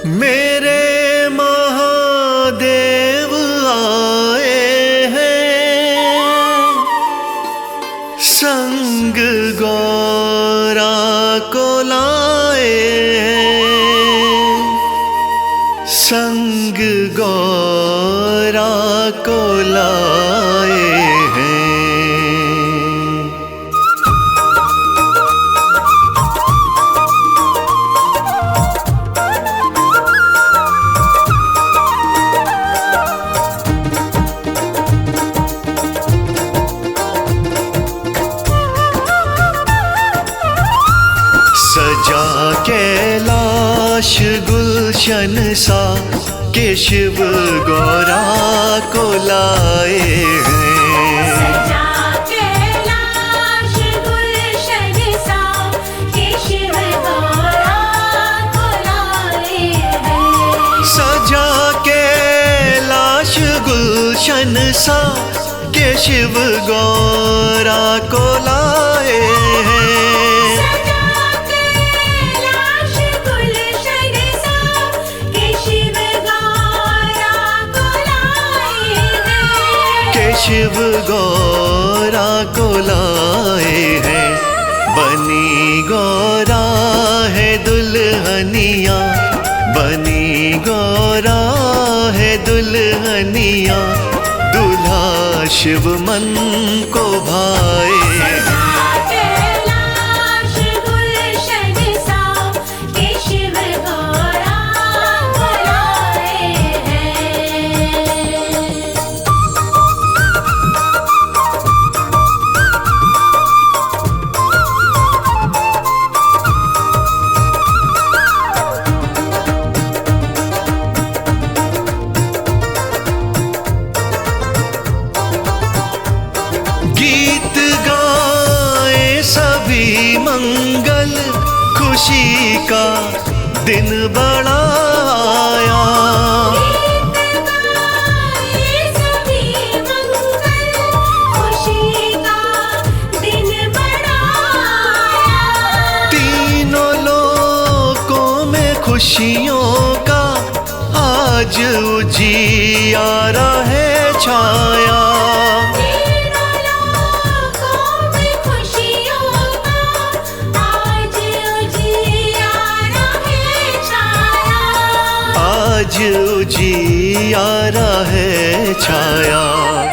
मेरे महादेव आए हैं, संग गौरा को लाए हैं, संग गौरा को लाए हैं। सजा कैलाश गुलशन सा के शिव गौरा को लाए हैं। सजा कैलाश गुलशन सा के शिव गौरा को लाए हैं। सजा कैलाश गुलशन सा के शिव गौरा को लाए हैं। शिव गौरा को लाए हैं। बनी गौरा है दुल्हनिया, बनी गौरा है दुल्हनिया, दूल्हा शिव मन को भाए हैं। गीत गाए सभी मंगल, खुशी का दिन बड़ा आया। गीत गाए सभी मंगल, खुशी का दिन बड़ा आया। तीनों लोकों में खुशियों का आज उजियारा है छाया। आज उजियारा है छाया।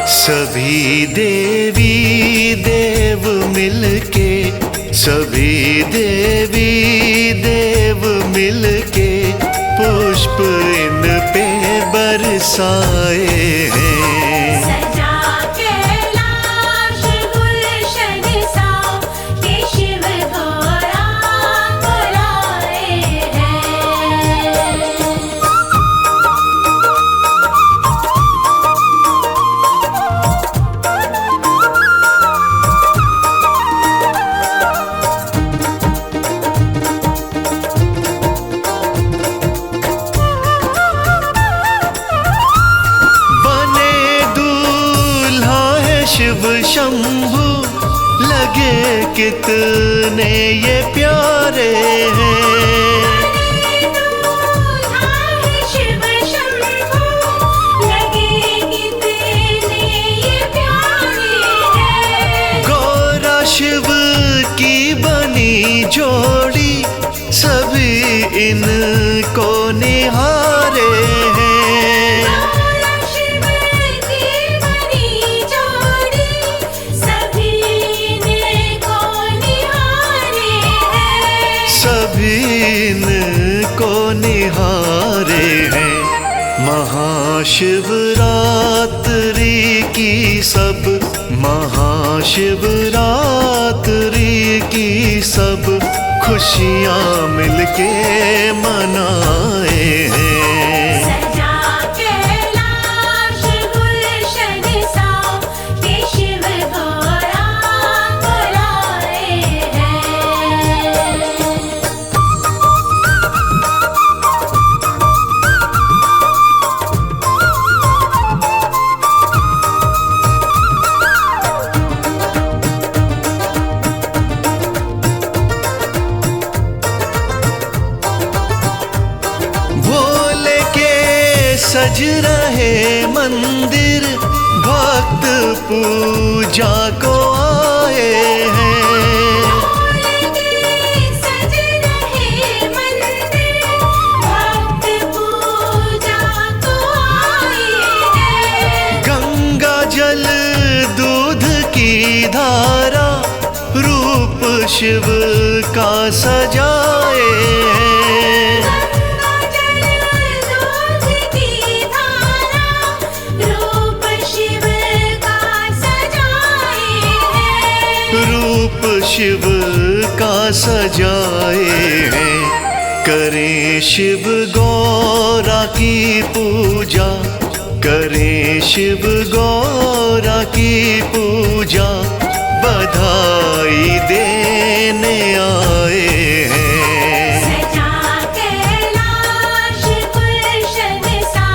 सभी देवी देव मिलके, सभी देवी देव मिलके पुष्प इन पे बरसाए हैं। सजा कैलाश गुलशन सा के शिव गौरा को लाए हैं। शिव शंभु लगे कितने ये प्यारे हैं। शिव शंभु लगे कितने ये प्यारे हैं। गौरा शिव की बनी जोड़ी, सभी इनको निहारे हैं। सभी को निहारे हैं। महाशिवरात्रि की सब, महाशिवरात्रि की सब खुशियाँ मिलके मनाए हैं। सजा कैलाश गुलशन सा के शिव गौरा को लाए हैं। वो सज रहे मंदिर, भक्त पूजा को आए हैं। सज रहे मंदिर, भक्त पूजा को आए हैं। गंगा जल दूध की धारा, रूप शिव का सजाए हैं। गंगा जल दूध की धारा, रूप शिव का सजाए हैं। रूप शिव का सजाए हैं। करें शिव गौरा की पूजा, करें शिव गौरा की पूजा, बधाई देने आए हैं। सजा कैलाश गुलशन सा,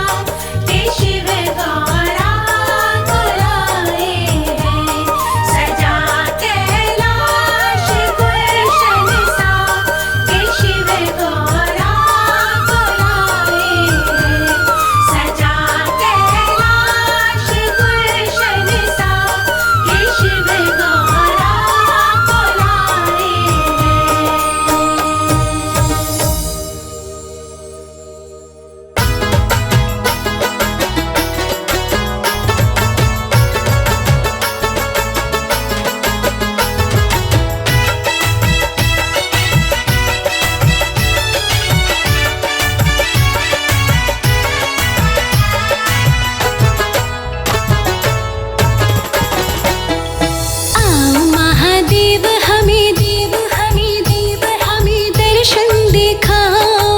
के शिव गौरा को लाए हैं। सजा कैलाश गुलशन सा, के शिव गौरा को लाए हैं। सजा कैलाश गुलशन सा, के शिव गौरा को लाए हैं। आओ महादेव हमें देव हमें देव हमें दर्शन दिखाओ।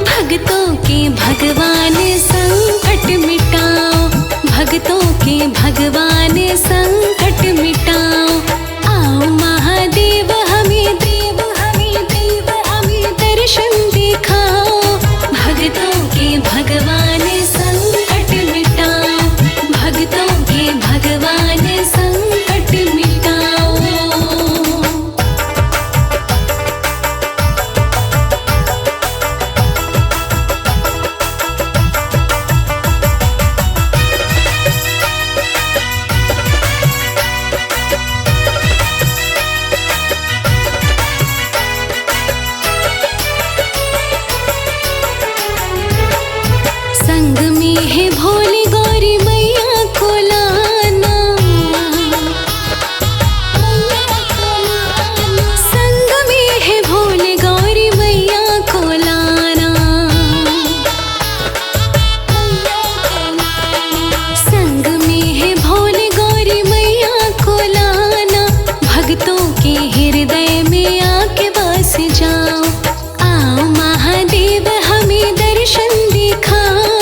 भक्तों के भगवान संकट मिटाओ, भक्तों के भगवान संकट मिटाओ। आओ महादेव हमें देव हमें देव हमें दर्शन दिखाओ। भक्तों के भगवान संकट मिटाओ, भक्तों के भगवान संकट मिटाओ। संग में है भोली गौरी मैया को लाना। संग में है भोली गौरी मैया को लाना। संग में है भोली गौरी मैया को लाना। भक्तों के हृदय में आके बस जाओ। आओ महादेव हमें दर्शन दिखाओ।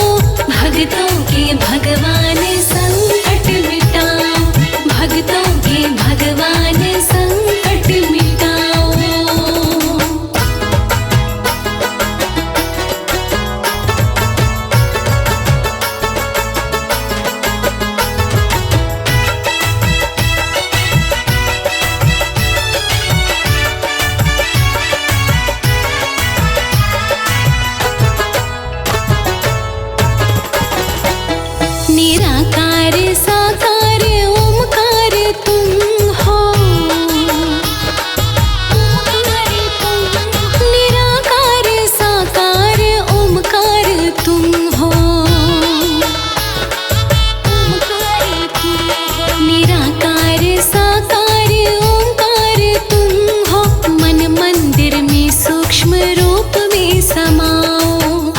भक्तों के भगवान संकट मिटाओ, भक्तों के भगवान संकट मिटाओ। निराकार साकार ओमकार तुम हो। निराकार साकार ओमकार तुम हो। निराकार साकार ओमकार तुम हो। मन मंदिर में सूक्ष्म रूप में समाओ।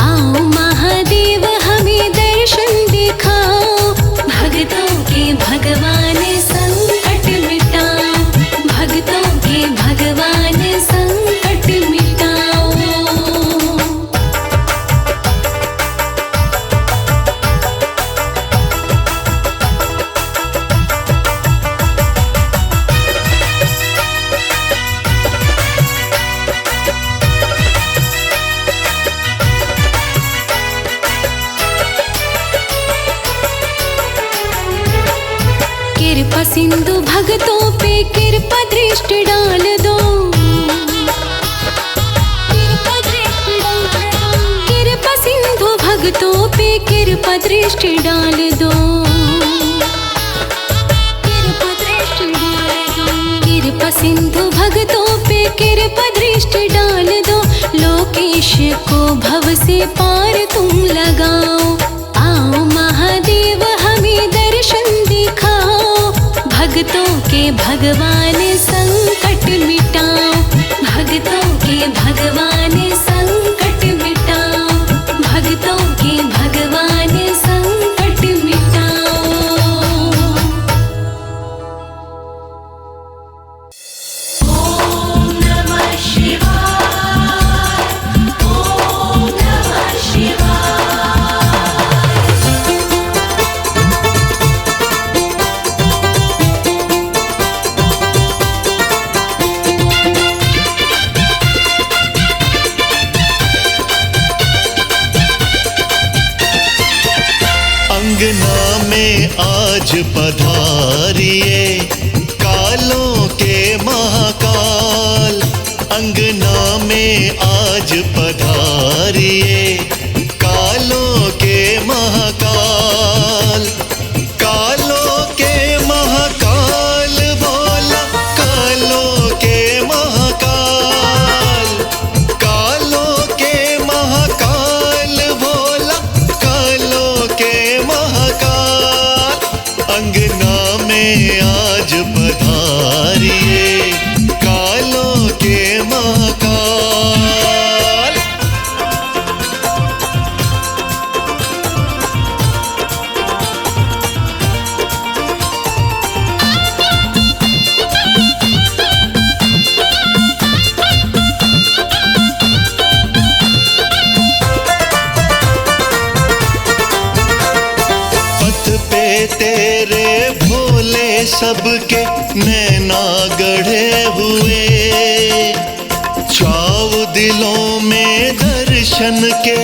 आओ महादेव हमें दर्शन दिखाओ। भक्तों के भगवान संकट मिटाओ, भक्तों के भगवान संकट मिटाओ। कृपा सिंधु भक्तों पे कृपा दृष्टि डाल दो। कृपा सिंधु भक्तों पे कृपा दृष्टि डाल दो, कृपा दृष्टि डाल दो। कृपा सिंधु भक्तों पे कृपा दृष्टि डाल दो, लोकेश को भव से पार तुम लगाओ। आओ महादेव हमें दर्शन दिखाओ, भक्तों के भगवान संकट मिटाओ, भक्तों के भगवान संकट मिटाओ, भक्तों के भगवान संकट मिटाओ। ओम नमः शिवाय, ओम नमः शिवाय। अंगना में आज पधारिए कालों के महाकाल, अंगना में आज पधारिए कालों के महाकाल, कालों के महाकाल बोला, कालों के महाकाल, कालों के महाकाल बोला, कालों के महाकाल। अंगना में आज पधारिए कालों के महाकाल। पथ पे तेरे भोले सबके नैना गढ़े हुए, चाव दिलों में दर्शन के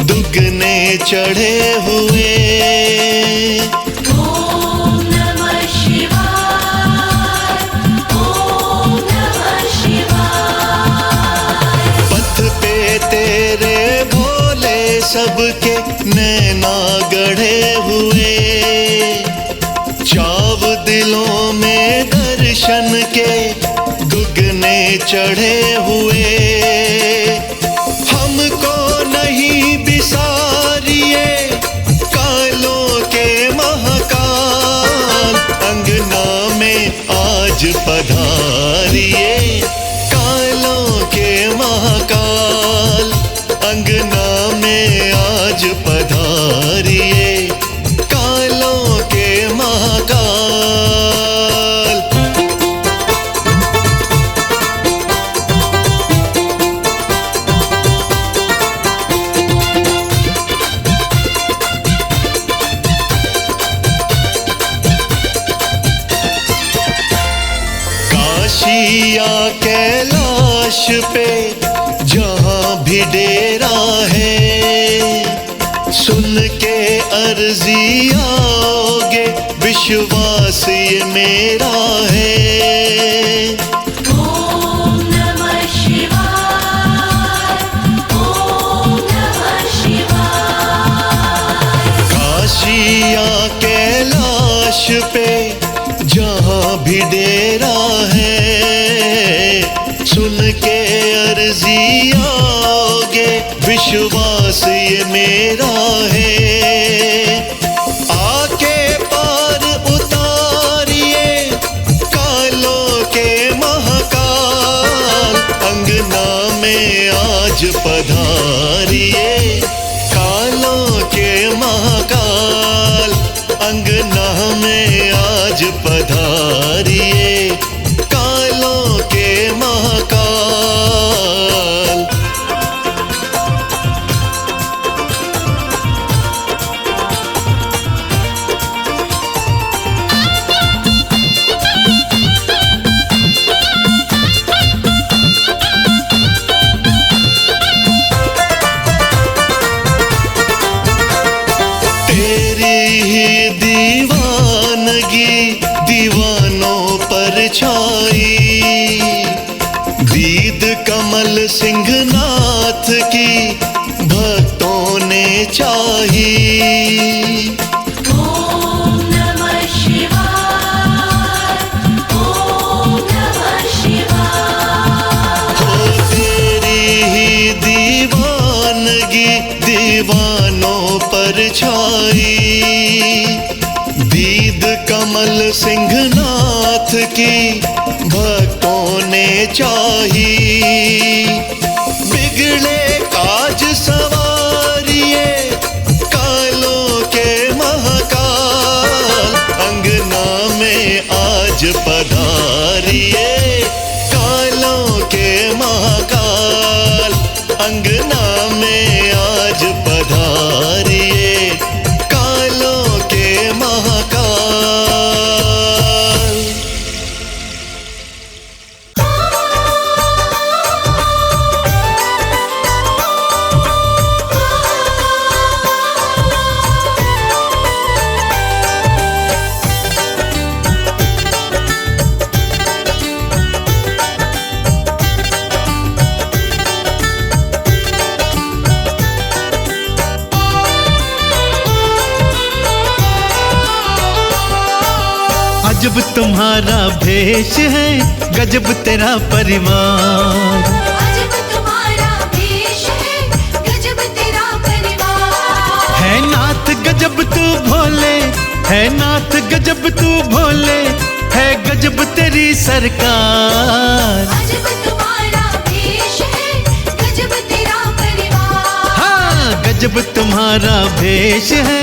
दुगने चढ़े हुए। ओम नमः शिवाय, ओम नमः शिवाय। पथ पे तेरे भोले सबके नैना गढ़े हुए, चाव दिलों में दर्शन के दुगने चढ़े हुए। हमको नहीं बिसारिए कालों के महाकाल, अंगना में आज पधारिए कालों के महाकाल, अंगना में आज पधारिए कालों के महाकाल। काशी या कैलाश पे जहाँ भी डेरा है, सुन के अर्जी आओगे विश्वास ये मेरा है। ओम नमः शिवाय, ओम नमः शिवाय। काशी या कैलाश पे जहाँ भी डेरा है, सुन के अर्जी आओगे विश्वास ये मेरा है। आके पार उतारिए कालों के महाकाल, अंगना में आज पधारिए कालों के महाकाल, अंगना में आज पधारिए कालों के महाकाल। छाई दीद कमल सिंह नाथ की भक्तों ने चाही। ओम नमः शिवाय, ओम नमः शिवाय। हो तेरी ही दीवानगी दीवानों पर छाई। दीद कमल सिंहनाथ की भक्तों ने चाही। बिगड़े काज सवारिए कालों के महाकाल। अंगना में आज पधारिए कालों के महाकाल। अंगना में आज पधारिए कालों के महाकाल। अजब तुम्हारा भेष है, गजब तेरा परिवार। अजब तुम्हारा भेष है, गजब तेरा परिवार। है नाथ गजब तू भोले, है नाथ गजब तू भोले, है गजब तेरी सरकार। अजब तुम्हारा भेष है, गजब तेरा परिवार। हाँ, गजब तुम्हारा भेष है,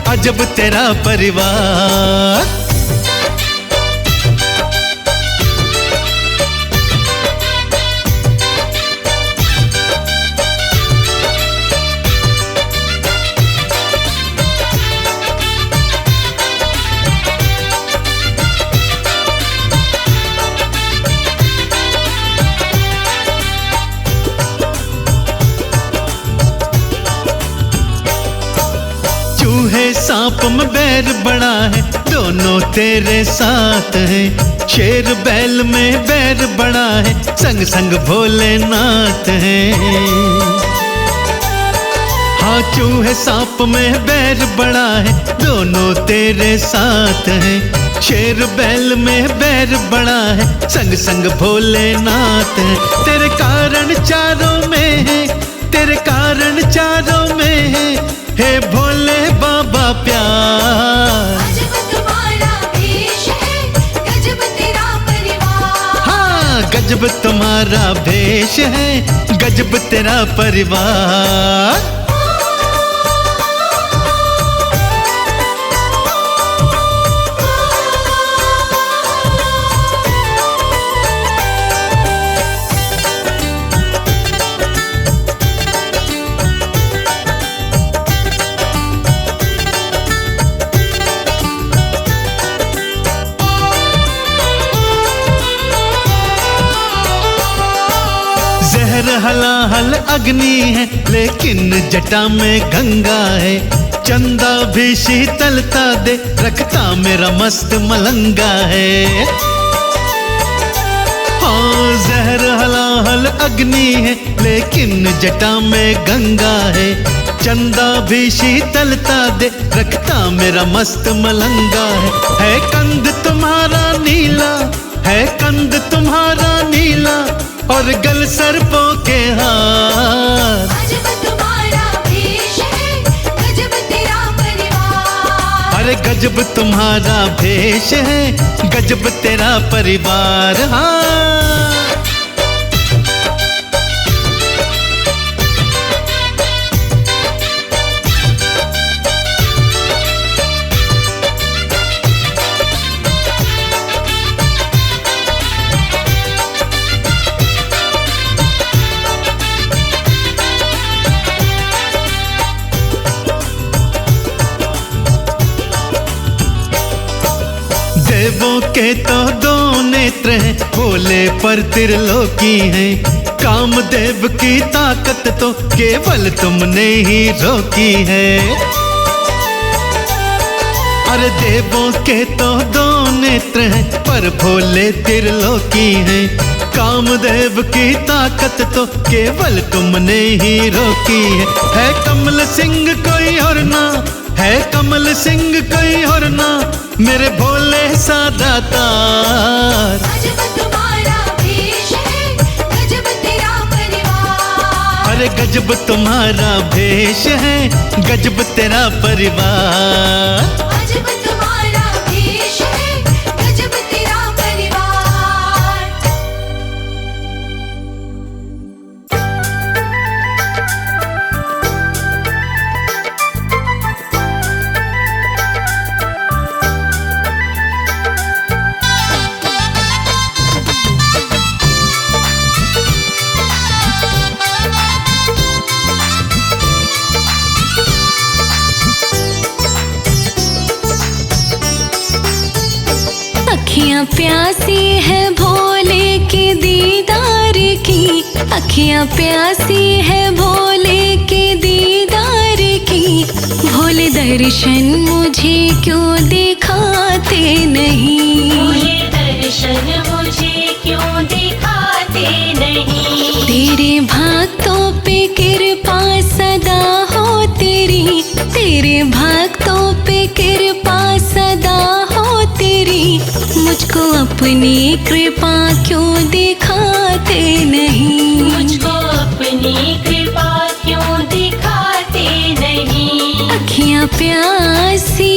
अजब तेरा परिवार। चूहे सांप में बैर बड़ा है, दोनों तेरे साथ हैं। शेर बैल में बैर बड़ा है, संग संग भोलेनाथ हैं। हाँ, चूहे सांप में बैर बड़ा है, दोनों तेरे साथ हैं। शेर बैल में बैर बड़ा है, संग संग भोलेनाथ हैं। तेरे कारण चारों में है, तेरे कारण चारों में है, हे भोले बाबा प्यार। अजब तुम्हारा भेष है, गजब तेरा परिवार। हाँ, गजब तुम्हारा भेष है, गजब तेरा परिवार। जहर हलाहल अग्नि है, लेकिन जटा में गंगा है। चंदा भी शीतलता दे, रखता मेरा मस्त मलंगा है। हाँ, जहर हलाहल अग्नि है, लेकिन जटा में गंगा है। चंदा भी शीतलता दे, रखता मेरा मस्त मलंगा है। कंद तुम्हारा नीला है, कंद तुम्हारा नीला, और गल सर्पों के हार। अजब तुम्हारा भेष है, गजब तेरा परिवार। अरे गजब तुम्हारा भेष है, गजब तेरा परिवार। हाँ, देवों के तो दो नेत्र हैं, भोले पर त्रिलोकी हैं। कामदेव की ताकत तो केवल तुमने ही रोकी है। अरे देवों के तो दो नेत्र हैं पर भोले त्रिलोकी हैं। कामदेव की ताकत तो केवल तुमने ही रोकी है कमल सिंह कोई और ना, है कमल सिंह कोई और ना, मेरे भोले सा दातार। गजब तुम्हारा भेष है, गजब तेरा परिवार। अरे गजब तुम्हारा भेष है, गजब तेरा परिवार। गजब तुम्हारा भेष है, गजब तेरा परिवार। अखियाँ प्यासी है भोले के दीदार की, अखियाँ प्यासी है भोले के दीदार की। भोले दर्शन मुझे क्यों दिखाते नहीं, भोले दर्शन मुझे क्यों दिखाते नहीं। तेरे भक्तों पे कृपा सदा हो तेरी, तेरे भक्तों पे कृपा सदा हो तेरी। मुझको अपनी कृपा क्यों दिखाते नहीं, मुझको अपनी कृपा क्यों दिखाते नहीं। अखियाँ प्यासी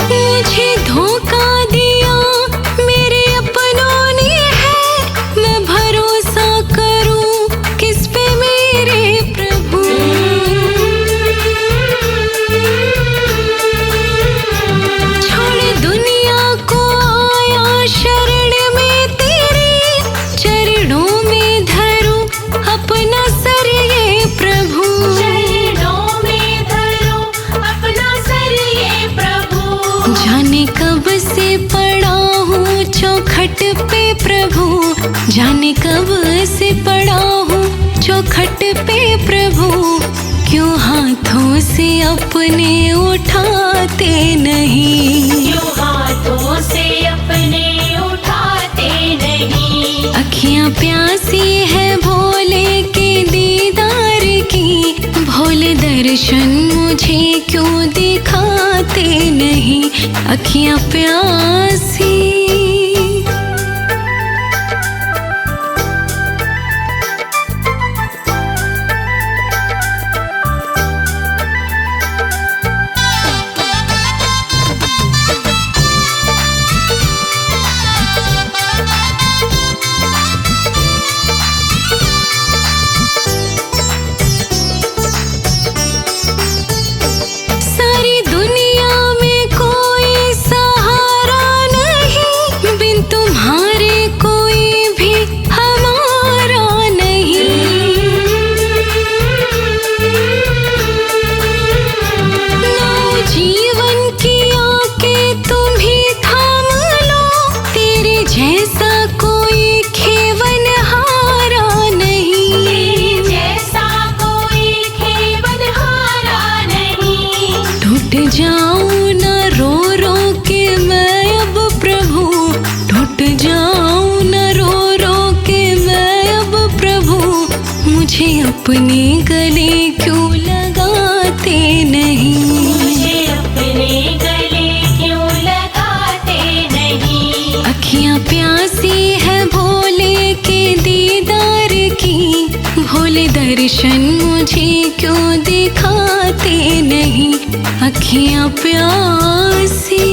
मुझे धोखा दिया मेरे अपनों ने है, मैं भरोसा करूं किस पे मेरे प्रभु। छोड़ दुनिया को आया शरण में तेरी, चरणों में धरूं अपना सर ये प्रभु। चरणों में धरो अपना सर ये प्रभु। जाने कब से पड़ा हूँ चौखट पे प्रभु, जाने कब से पड़ा हूँ चौखट पे प्रभु। क्यों हाथों से अपने उठाते नहीं, क्यों हाथों से अपने उठाते नहीं। अखियाँ प्यासी है भोले के दीदार की। भोले दर्शन मुझे क्यों दिखाते नहीं, अखियाँ प्यासी। सारी दुनिया में कोई सहारा नहीं, बिन तुम्हारे कोई भी हमारा नहीं। लो जीवन की आके तुम ही थाम लो, तेरे जैसा कोई खेवन हारा नहीं। तेरे जैसा कोई खेवन हारा नहीं। टूट जाऊं न रो रो के मैं अब प्रभु, टूट जाऊं न रो रो के मैं अब प्रभु। मुझे अपने गले क्यों लगाते नहीं, मुझे अपने गले क्यों लगाते नहीं। अखियाँ प्यासी है भोले के दीदार की। भोले दर्शन मुझे क्यों दिखाते नहीं, अखियाँ प्यासी।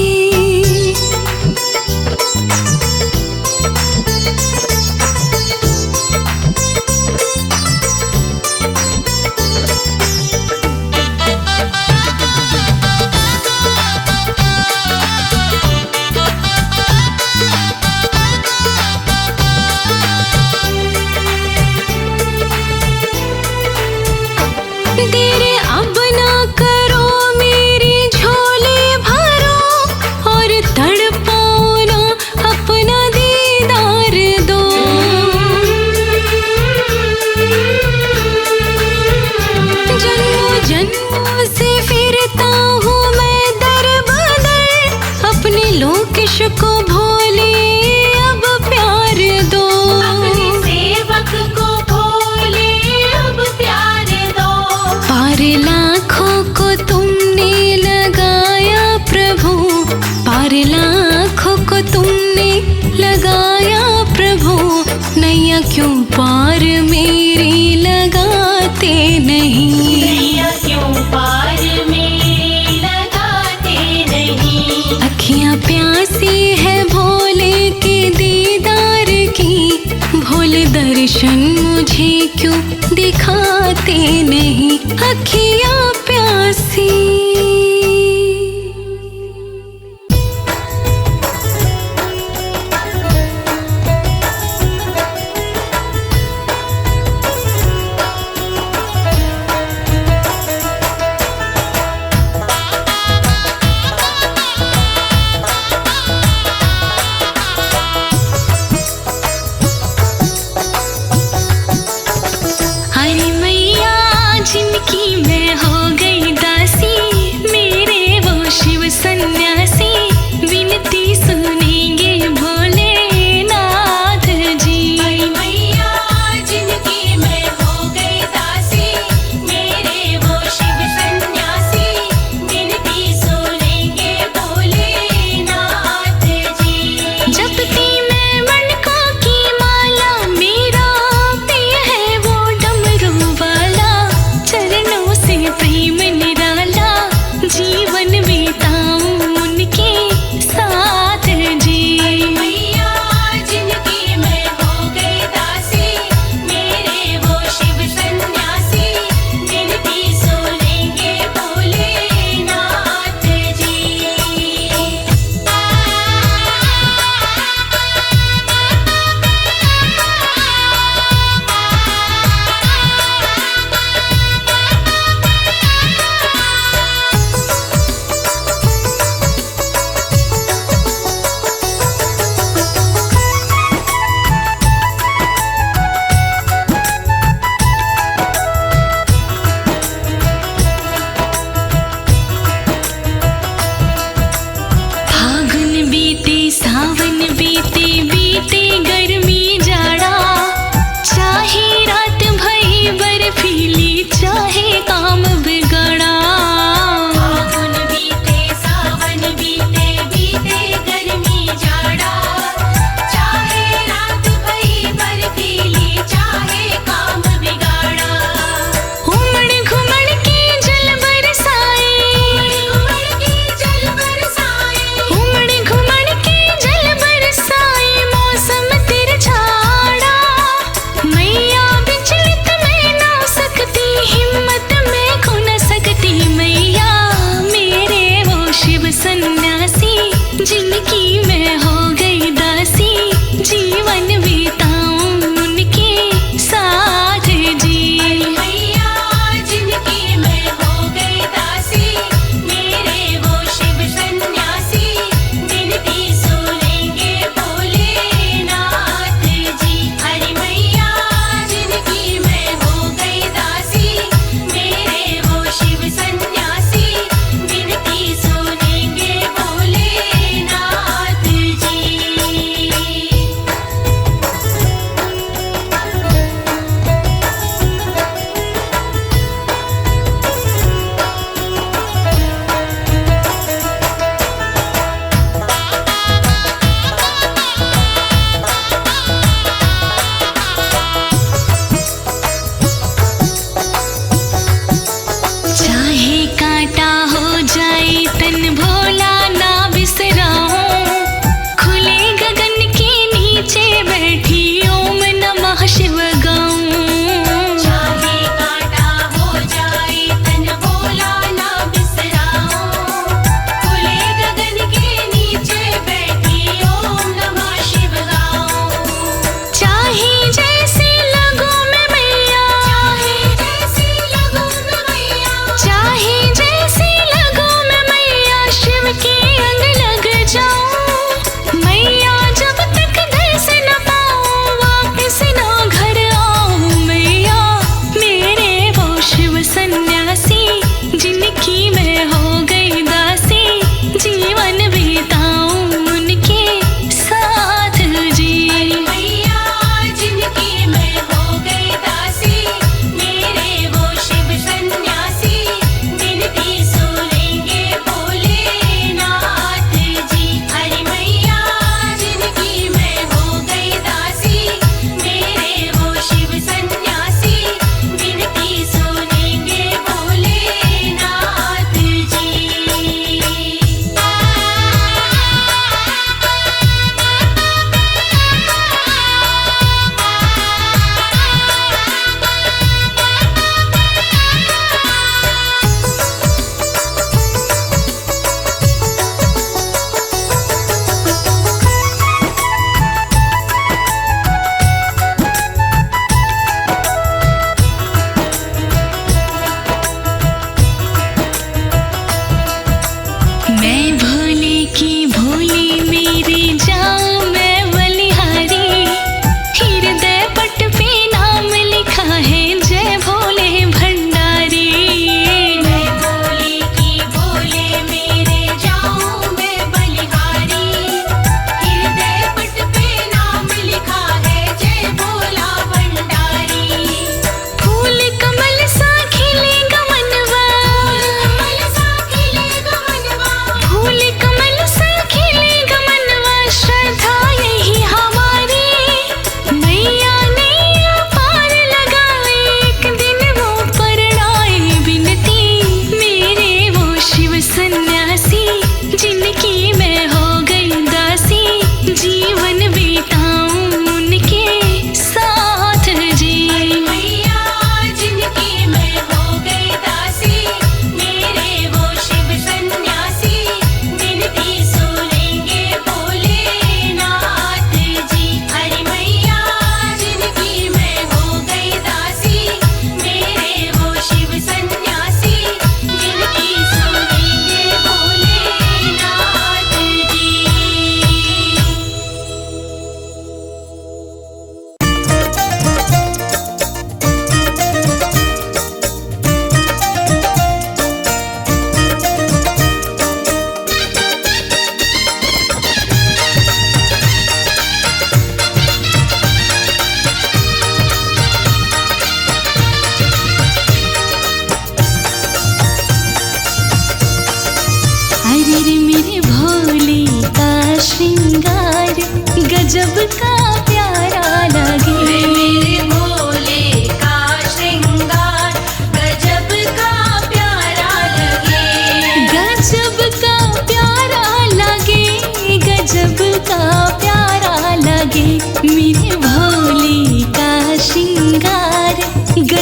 नैया क्यों पार मेरी लगाते नहीं। नैया क्यों पार मेरी लगाते नहीं। अखियाँ प्यासी है भोले के दीदार की, भोले दर्शन मुझे क्यों दिखाते नहीं। अखियाँ प्यासी। अरे मैया जिनकी मैं हो गई दासी,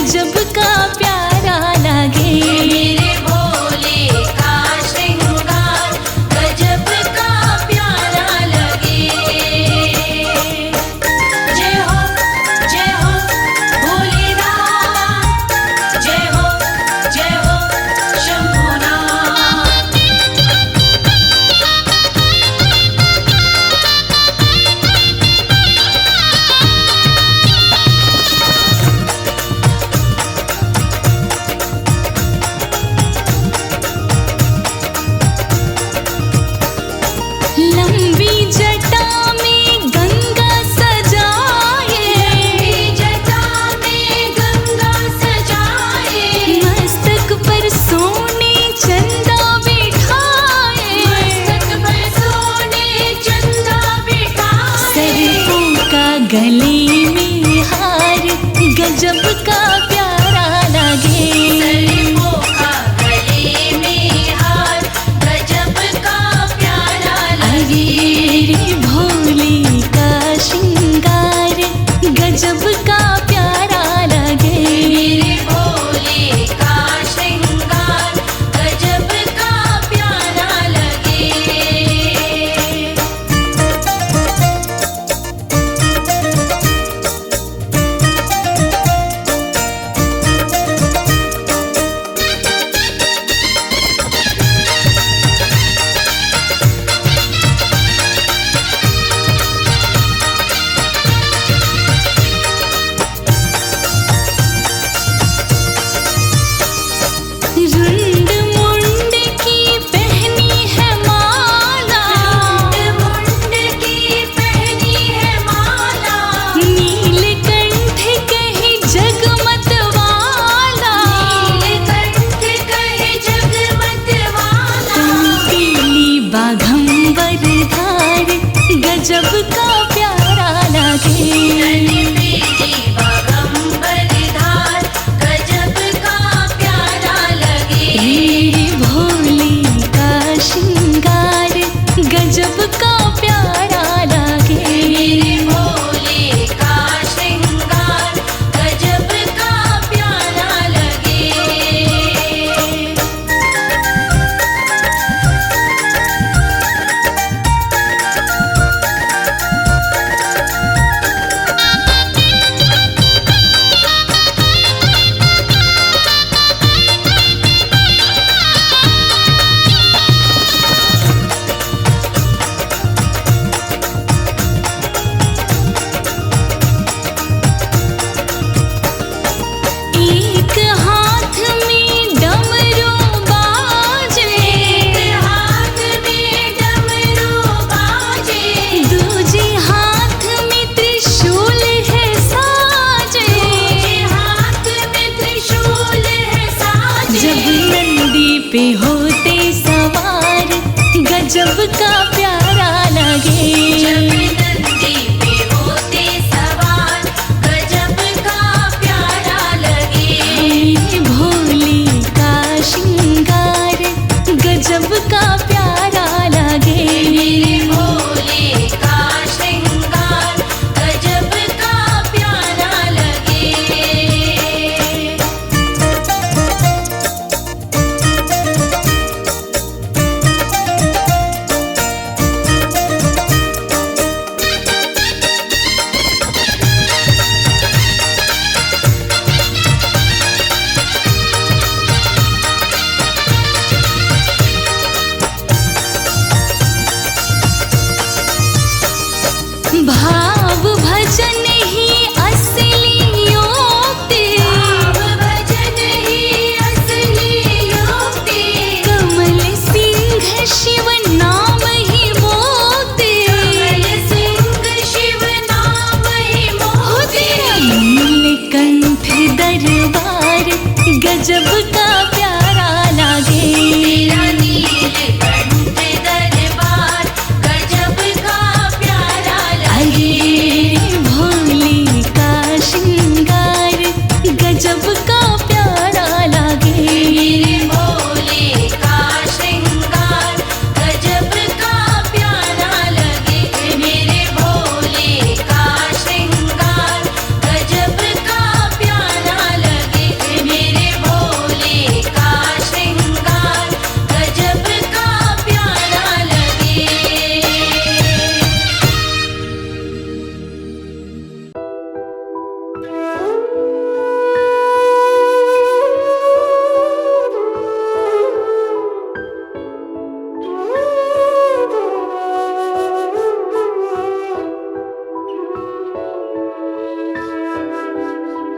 गजब का प्यारा लागे। मेरे भोले का श्रृंगार गजब का प्यारा लगे। जय हो भोलेनाथ, जय हो शंभुनाथ। लंबी जटा में गंगा सजाए, जटा में गंगा सजाए, मस्तक पर सोने चंदा बिठाए, मस्तक पर सोने चंदा बिठाए। सर्पों का गले में हार गजब का प्यारा लागे। सर्पों का गले में हार गजब का प्यारा लगे। अरे भोले का श्रृंगार गजब का प्यारा लगे। मेरे भोले का श्रृंगार गजब का प्यारा लगे।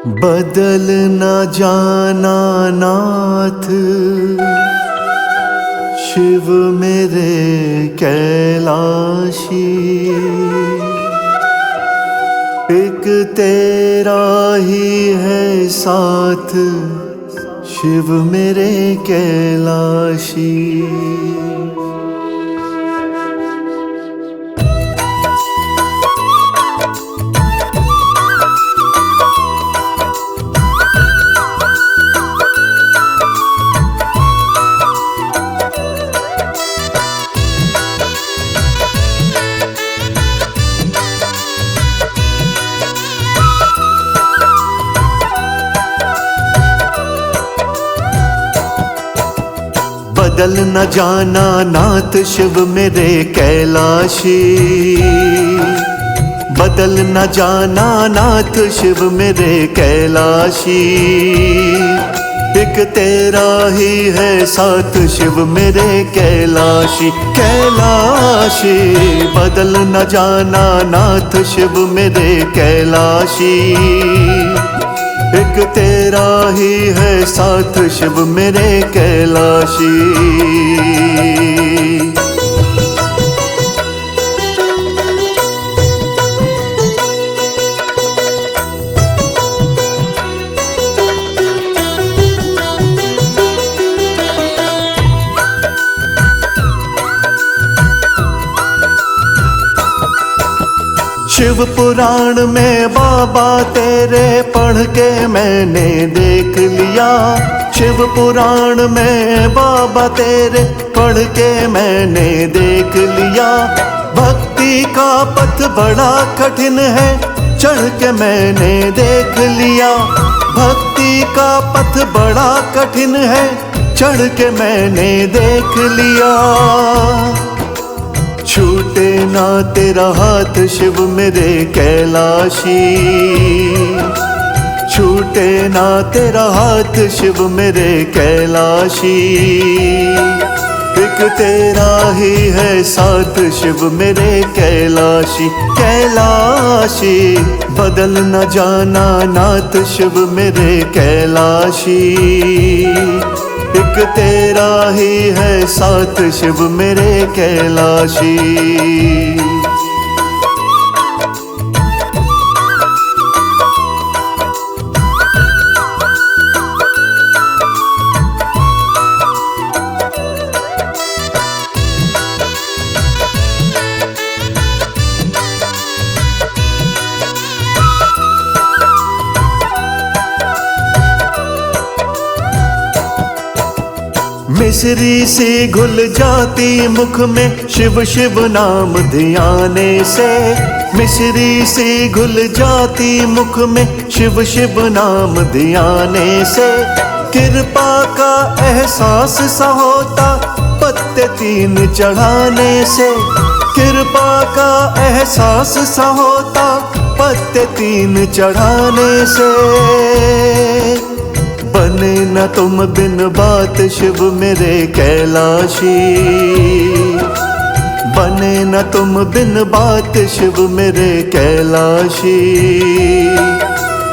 बदल न जाना नाथ शिव मेरे कैलाशी, एक तेरा ही है साथ शिव मेरे कैलाशी। बदल न जाना नाथ शिव मेरे कैलाशी, बदल न जाना नाथ शिव मेरे कैलाशी, एक तेरा ही है साथ शिव मेरे कैलाशी। कैलाशी बदल न जाना नाथ शिव मेरे कैलाशी, एक तेरा ही है साथ शिव मेरे कैलाशी। शिव पुराण में बाबा तेरे पढ़ के मैंने देख लिया, शिव पुराण में बाबा तेरे पढ़ के मैंने देख लिया। भक्ति का पथ बड़ा कठिन है चढ़ के मैंने देख लिया, भक्ति का पथ बड़ा कठिन है चढ़ के मैंने देख लिया। छूटे ना तेरा हाथ शिव मेरे कैलाशी, छूटे ना तेरा हाथ शिव मेरे कैलाशी, एक तेरा ही है साथ शिव मेरे कैलाशी। कैलाशी बदल न जाना नाथ शिव मेरे कैलाशी, एक तेरा ही है साथ शिव मेरे कैलाशी। मिश्री सी घुल जाती मुख में शिव शिव नाम ध्याने से, मिश्री सी घुल जाती मुख में शिव शिव नाम ध्याने से। कृपा का एहसास सा होता पत्ते तीन चढ़ाने से, कृपा का एहसास सा होता पत्ते तीन चढ़ाने से। बने न तुम बिन बात शिव मेरे कैलाशी, बने न तुम बिन बात शिव मेरे कैलाशी,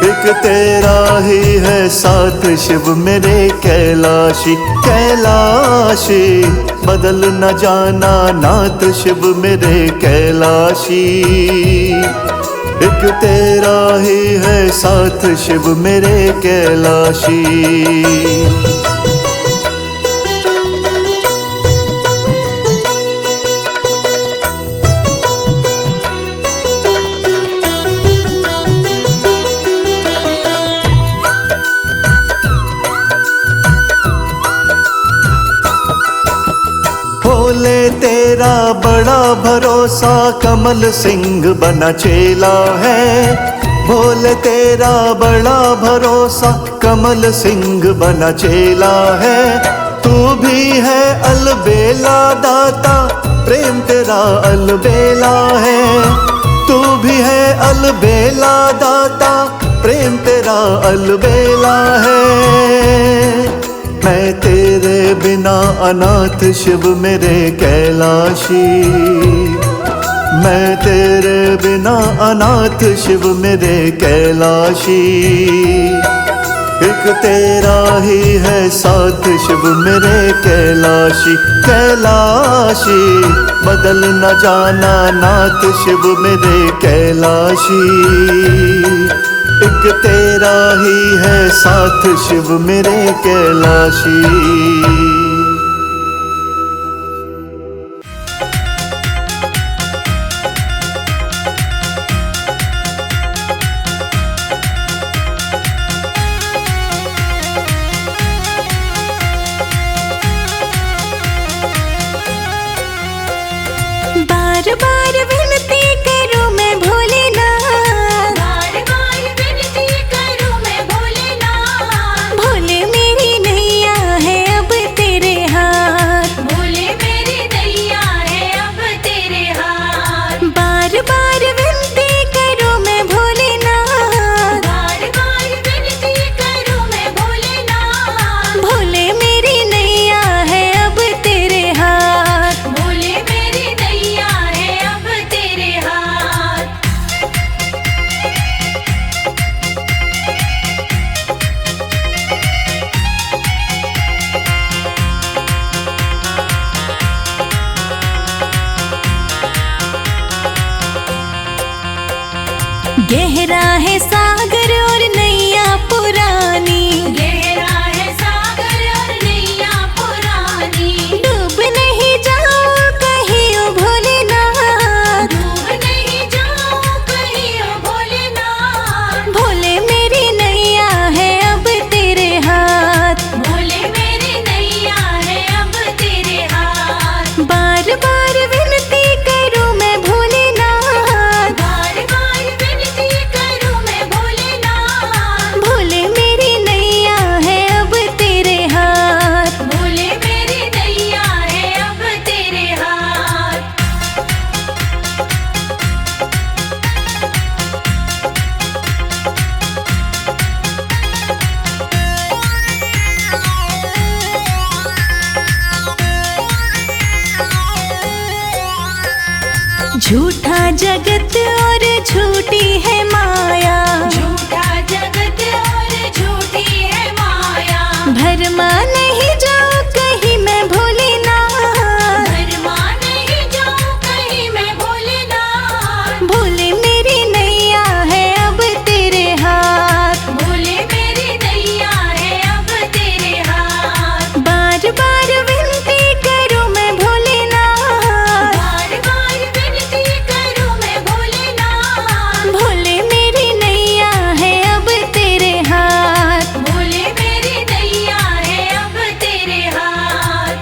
एक तेरा ही है साथ शिव मेरे कैलाशी। कैलाशी बदल न जाना नाथ शिव मेरे कैलाशी, एक तेरा ही है साथ शिव मेरे कैलाशी। भोले तेरा बड़ा भरोसा कमल सिंह बना चेला है, भोले तेरा बड़ा भरोसा कमल सिंह बना चेला है। तू भी है अलबेला दाता प्रेम तेरा अलबेला है, तू भी है अलबेला दाता प्रेम तेरा अलबेला है। मैं तेरे बिना अनाथ शिव मेरे कैलाशी, मैं तेरे बिना अनाथ शिव मेरे कैलाशी, एक तेरा ही है साथ शिव मेरे कैलाशी। कैलाशी बदल न जाना नाथ शिव मेरे कैलाशी, एक तेरा ही है साथ शिव मेरे कैलाशी। बार बार विनती करूं मैं भोलेनाथ, बार बार विनती करूं मैं भोलेनाथ। भोले मेरी नैया है अब तेरे हाथ, भोले मेरी दैया है अब तेरे हाथ। बार बार विनती करूं मैं भोलेनाथ, बार बार विनती करूं मैं भोलेनाथ। भोले मेरी नैया है अब तेरे हाथ। भोले मेरी दैया है अब तेरे हाथ। गहरा है सागर और नैया पुरानी, गहरा है सागर और नैया पुरानी। डूब नहीं जाऊं कहीं ओ भोलेनाथ, डूब नहीं जाऊं कहीं ओ भोलेनाथ। भोले मेरी नैया है अब तेरे हाथ। भोले मेरी दैया है अब तेरे हाथ। बार बार विनती करूं मैं भोलेनाथ, बार बार विनती करूं मैं भोलेनाथ। भोले मेरी नैया है अब तेरे हाथ। भोले मेरी दैया है अब तेरे हाथ। झूठा जगत और झूठी है माया, झूठा जगत और झूठी है माया। भरमा नहीं जाऊं कहीं मैं भोलेनाथ, भरमा नहीं जाऊं कहीं मैं भोलेनाथ। भोले मेरी नैया है अब तेरे हाथ। भोले मेरी दैया है अब तेरे हाथ। बार बार विनती करूं मैं भोलेनाथ, बार बार विनती करूं मैं भोलेनाथ। भोले मेरी नैया है अब तेरे हाथ। भोले मेरी दैया है अब तेरे हाथ।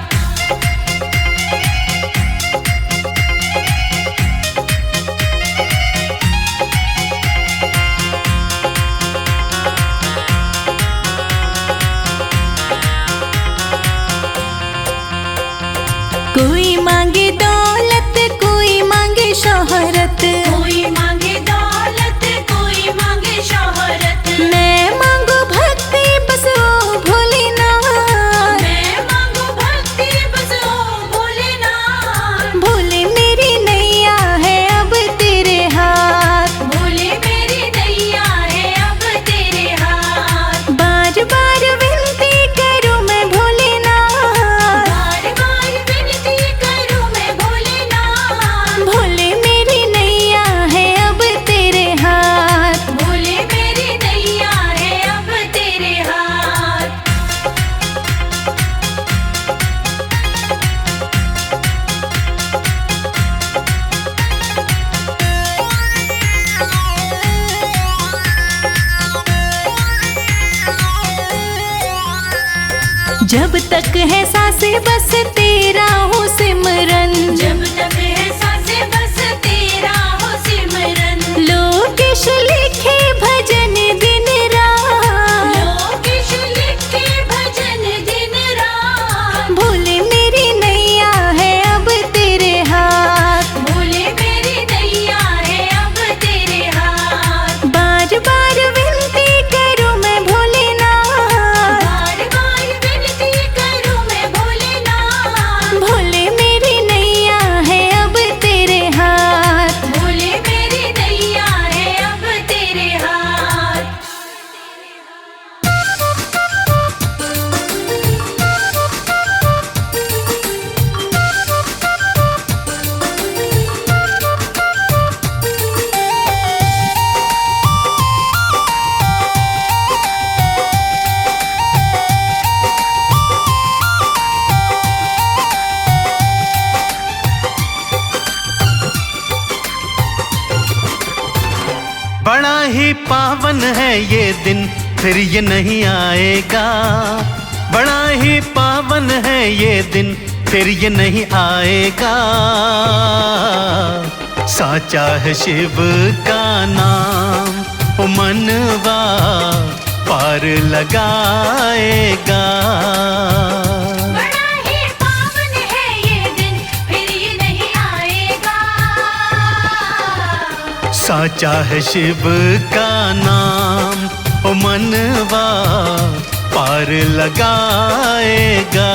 कोई मांगे दौलत कोई मांगे शोहरत, कोई मांगे दौलत कोई मांगे शोहरत। मैं मांगू भक्ति बस ओ भोलेनाथ, मैं मांगू भक्ति बस ओ भोलेनाथ। भोले मेरी नैया है अब तेरे हाथ। भोले मेरी दैया है अब तेरे हाथ। बार बार विनती करूं मैं भोलेनाथ, बार बार विनती करूं मैं भोलेनाथ। भोले मेरी नैया है अब तेरे हाथ। भोले मेरी दैया है अब तेरे हाथ। जब तक है सांसें बस तेरा हो सिमरन, जब तक है सांसें बस तेरा हो सिमरन। लोकेश लिखे भजन दिन रात, लोकेश लिखे भजन दिन रात। भोले मेरी नैया है अब तेरे हाथ। भोले मेरी दैया है अब तेरे हाथ। बार बार विनती करूं मैं भोलेनाथ, बार बार विनती करूं मैं भोलेनाथ। भोले मेरी नैया है अब तेरे हाथ। पावन है ये दिन, फिर ये नहीं आएगा। बड़ा ही पावन है ये दिन, फिर ये नहीं आएगा। साचा है शिव का नाम, ओ मनवा पार लगाएगा। बड़ा ही पावन है ये दिन, फिर ये नहीं आएगा। साचा है शिव का नाम, ओ मनवा पार लगाएगा।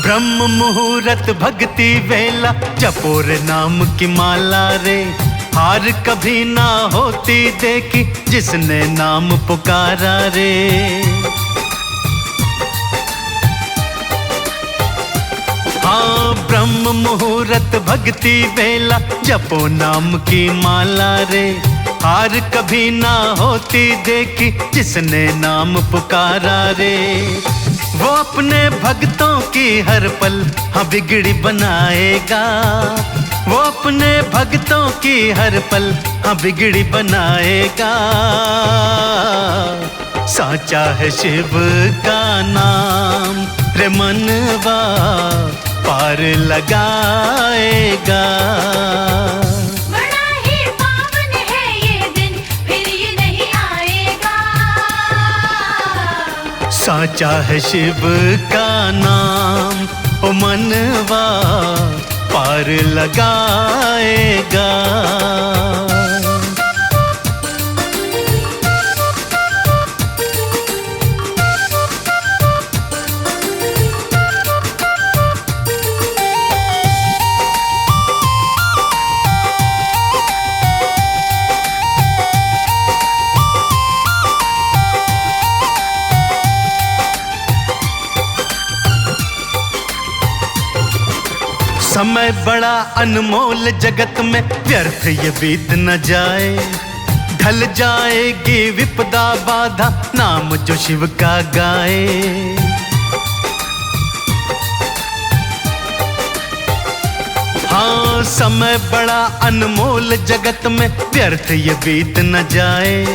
ब्रह्म मुहूर्त भक्ति वेला, जपोर नाम की माला रे। हार कभी ना होती देखी, जिसने नाम पुकारा रे। हाँ, ब्रह्म मुहूर्त भक्ति वेला, जपो नाम की माला रे। हार कभी ना होती देखी, जिसने नाम पुकारा रे। वो अपने भक्तों की हर पल हाँ बिगड़ी बनाएगा। वो अपने भक्तों की हर पल हाँ बिगड़ी बनाएगा। साचा है शिव का नाम, रे मनवा पार लगाएगा। बड़ा ही पावन है ये दिन, फिर ये नहीं आएगा। साचा है शिव का नाम, ओ मनवा पार लगाएगा। समय बड़ा अनमोल जगत में, व्यर्थ ये बीत न जाए। ढल जाएगी विपदा बाधा, नाम जो शिव का गाए। हाँ, समय बड़ा अनमोल जगत में, व्यर्थ ये बीत न जाए।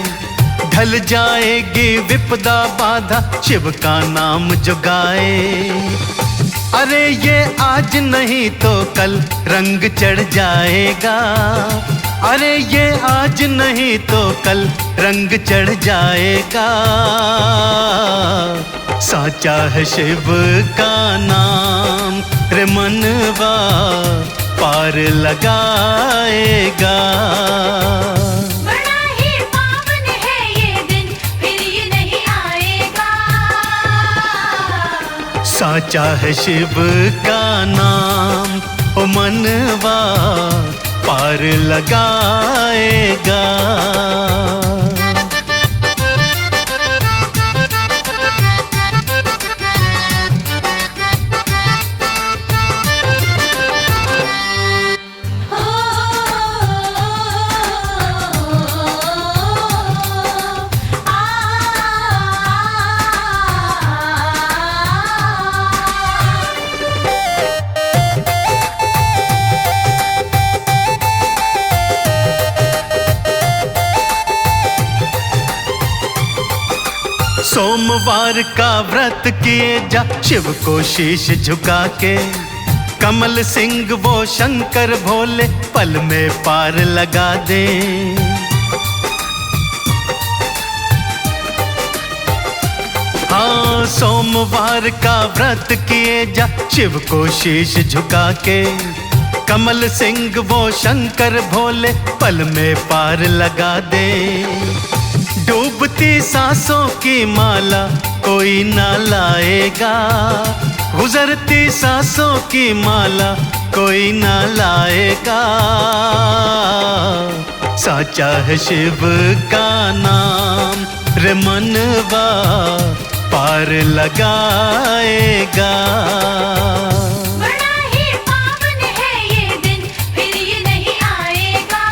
ढल जाएगी विपदा बाधा, शिव का नाम जो गाए। अरे ये आज नहीं तो कल रंग चढ़ जाएगा। अरे ये आज नहीं तो कल रंग चढ़ जाएगा। साचा है शिव का नाम, रे मनवा पार लगाएगा। बड़ा ही पावन है ये दिन, फिर ये नहीं आएगा। साचा है शिव का नाम, ओ मनवा पार लगाएगा। सोमवार का व्रत किए जा, शिव को शीश झुका के। कमल सिंह वो शंकर भोले, पल में पार लगा दे। हाँ, सोमवार का व्रत किए जा, शिव को शीश झुका के। कमल सिंह वो शंकर भोले, पल में पार लगा दे। डूबती सांसों की माला कोई ना लाएगा, गुजरती सांसों की माला कोई ना लाएगा। साचा है शिव का नाम, रे मनवा पार लगाएगा। बड़ा ही पावन है ये दिन, फिर ये नहीं आएगा।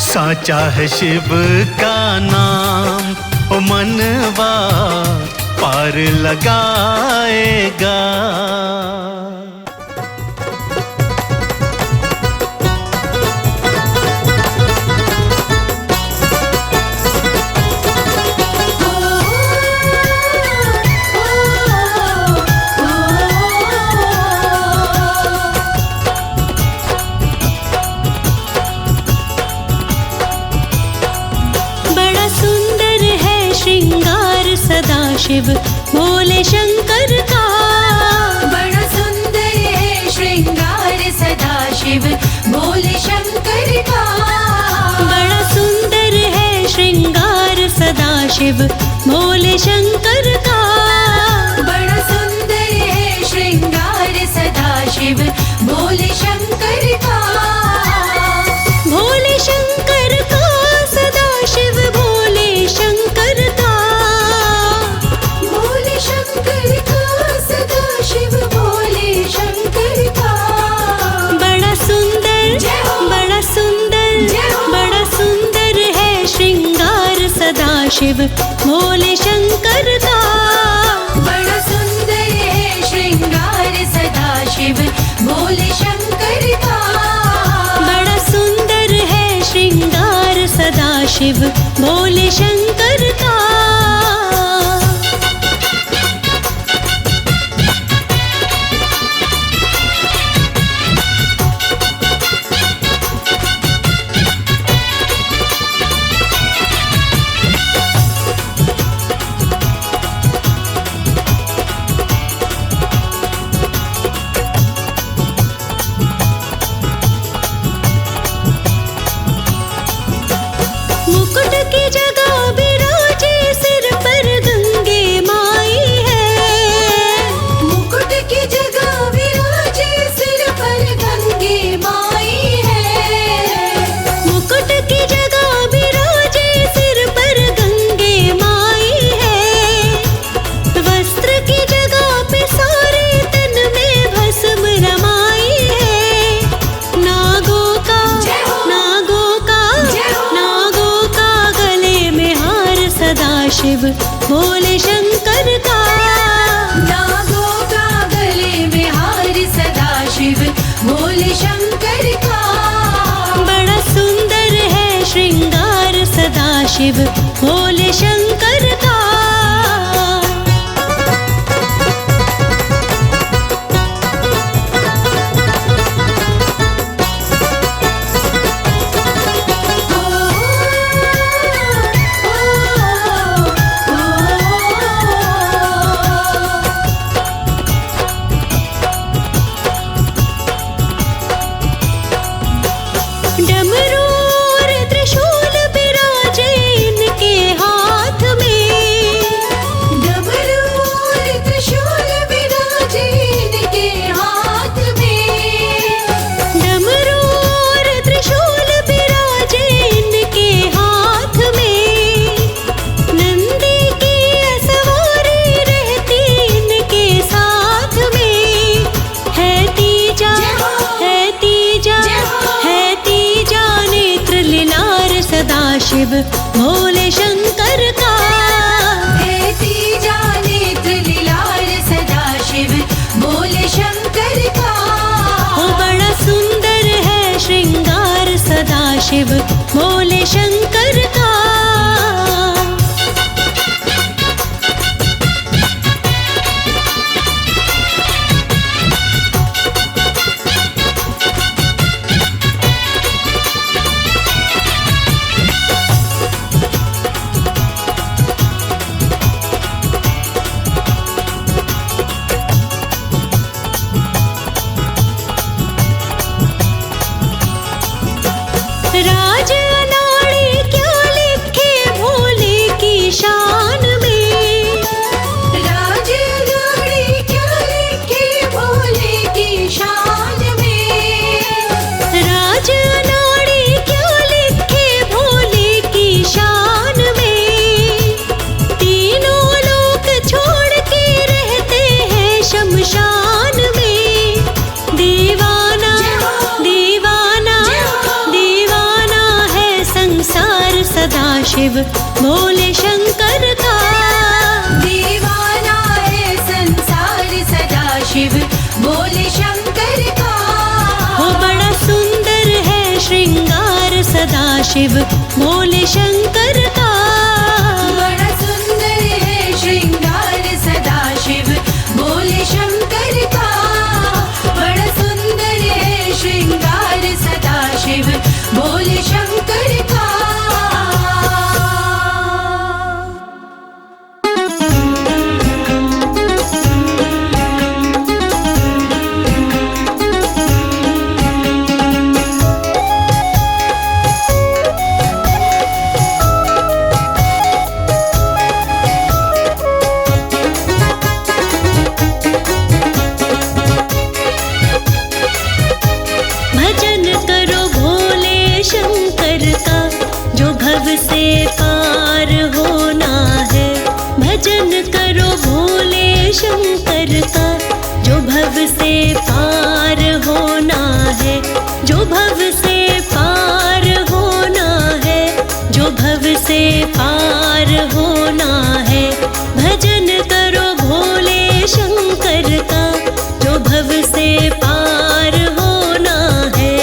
साचा है शिव का नाम, ओ मनवा पार लगाएगा। बड़ा सुंदर है श्रृंगार सदाशिव भोले शंकर का। बड़ा सुंदर है श्रृंगार सदाशिव भोले शंकर का। बड़ा सुंदर है श्रृंगार सदाशिव भोले शंकर का। बड़ा सुंदर है श्रृंगार सदाशिव भोले शंकर का। भोले शंकर का सदाशिव भोले शंकर का। भोले शंकर का सदाशिव भोले शंकर का। बड़ा सुंदर जय हो। बड़ा सुंदर जय हो। बड़ा सुंदर है श्रृंगार सदाशिव भोले शंकर का। बड़ा सुंदर है श्रृंगार सदाशिव भोले शंकर का। बड़ा सुंदर है श्रृंगार सदाशिव भोले शंकर का। मुकुट की जगह विराजे सिर पर गंगे माई है। मुकुट की जगह विराजे सिर पर गंगे माई है। मुकुट की जगह विराजे सिर पर गंगे माई है। वस्त्र की जगह पे सारे तन में भस्म रमाई है। नागों का जय हो। नागों का जय हो। नागों का गले में हार सदाशिव भोले शंकर का। नागों का गले में हार सदाशिव भोले शंकर का। बड़ा सुंदर है श्रृंगार सदाशिव भोले शंकर का। डमरू और त्रिशूल विराजे इनके हाथ में। डमरू और त्रिशूल विराजे इनके हाथ में। डमरू और त्रिशूल विराजे इनके हाथ में। नंदी की असवारी रहती इनके साथ में। है तीजा जय हो। है तीजा जय हो। है तीजा नेत्र लीलार सदाशिव भोले शंकर का। है तीजा नेत्र लीलार सदाशिव भोले शंकर का। ओ बड़ा सुंदर है श्रृंगार सदाशिव भोले शंकर का। राज अनाड़ी क्या लिखे भोले की शान में। राज अनाड़ी क्या लिखे भोले की शिव भोले शंकर का। दीवाना है संसार सदा शिव भोले शंकर का। वो बड़ा सुंदर है श्रृंगार सदा शिव भोले शंकर का। बड़ा सुंदर है श्रृंगार सदा शिव भोले शंकर का। बड़ा सुंदर है श्रृंगार सदा शिव भोले शंकर का। भजन करो भोले शंकर का जो भव से पार होना है। भजन करो भोले शंकर का जो भव से पार होना है। जो भव से पार होना है। जो भव से पार होना है। भजन करो भोले शंकर का जो भव से पार होना है।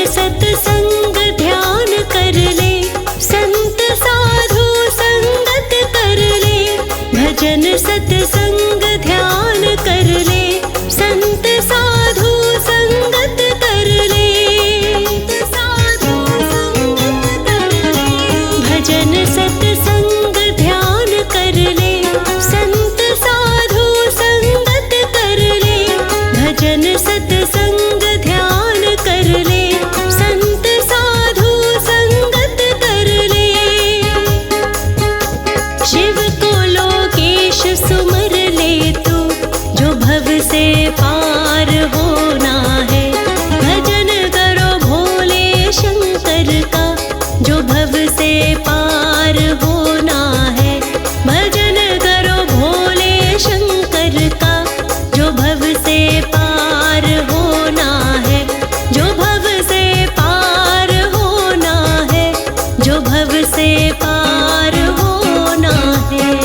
सत्संग ध्यान कर ले, संत साधु संगत कर ले। भजन सत्संग ध्यान कर ले, संत साधु संगत कर ले। साधु संगत कर ले। भजन सत्संग ध्यान कर ले, संत साधु संगत कर ले। भजन सत्संग ध्यान कर ले, संत साधु संगत कर ले। शिव को लोकेश सुमर ले तू, जो भव से पार होना है। भजन करो भोले शंकर का, जो भव से पार होना है। भजन करो भोले शंकर का, जो भव से पार होना है। जो भव से पार होना है, जो भव से पार होना है।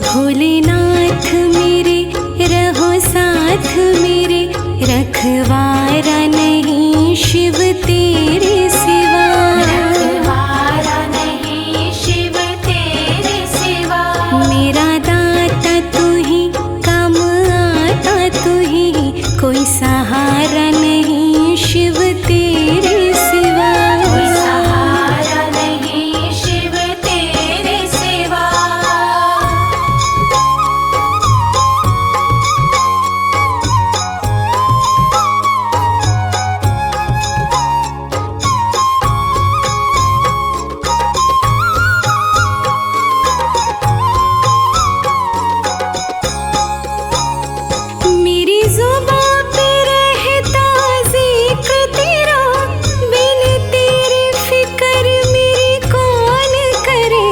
भोलेनाथ मेरे रहो साथ मेरे, रखवारा नहीं शिव तेरे सिवा। रखवारा नहीं शिव तेरे सिवा। मेरा दाता तू ही, काम आता तू ही, कोई सहारा नहीं शिव तेरे सिवा। कोई सहारा नहीं शिव तेरे सिवा। मेरी जुबां पे रहता जिक्र तेरा, बिन तेरी फिक्र मेरी कौन करे।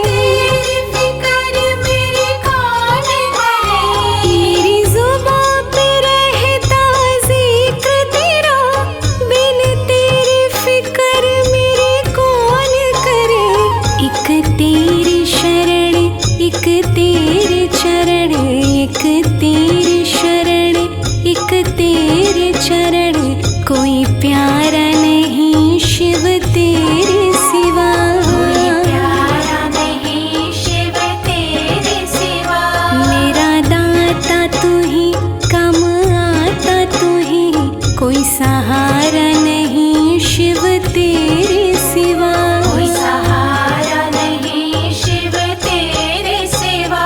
तेरी फिक्र मेरी कौन करे। मेरी जुबां पे रहता जिक्र तेरा, बिन तेरी फिक्र मेरी कौन करे। एक तेरी शरण, एक तेरे चरण, एक तेरी शरण, एक तेरे चरण, कोई प्यारा नहीं शिव तेरे सिवा। प्यारा नहीं शिव तेरे सिवा। मेरा दाता तू ही, काम आता तू ही, कोई सहारा नहीं शिव तेरे सिवा। कोई सहारा नहीं शिव तेरे सिवा।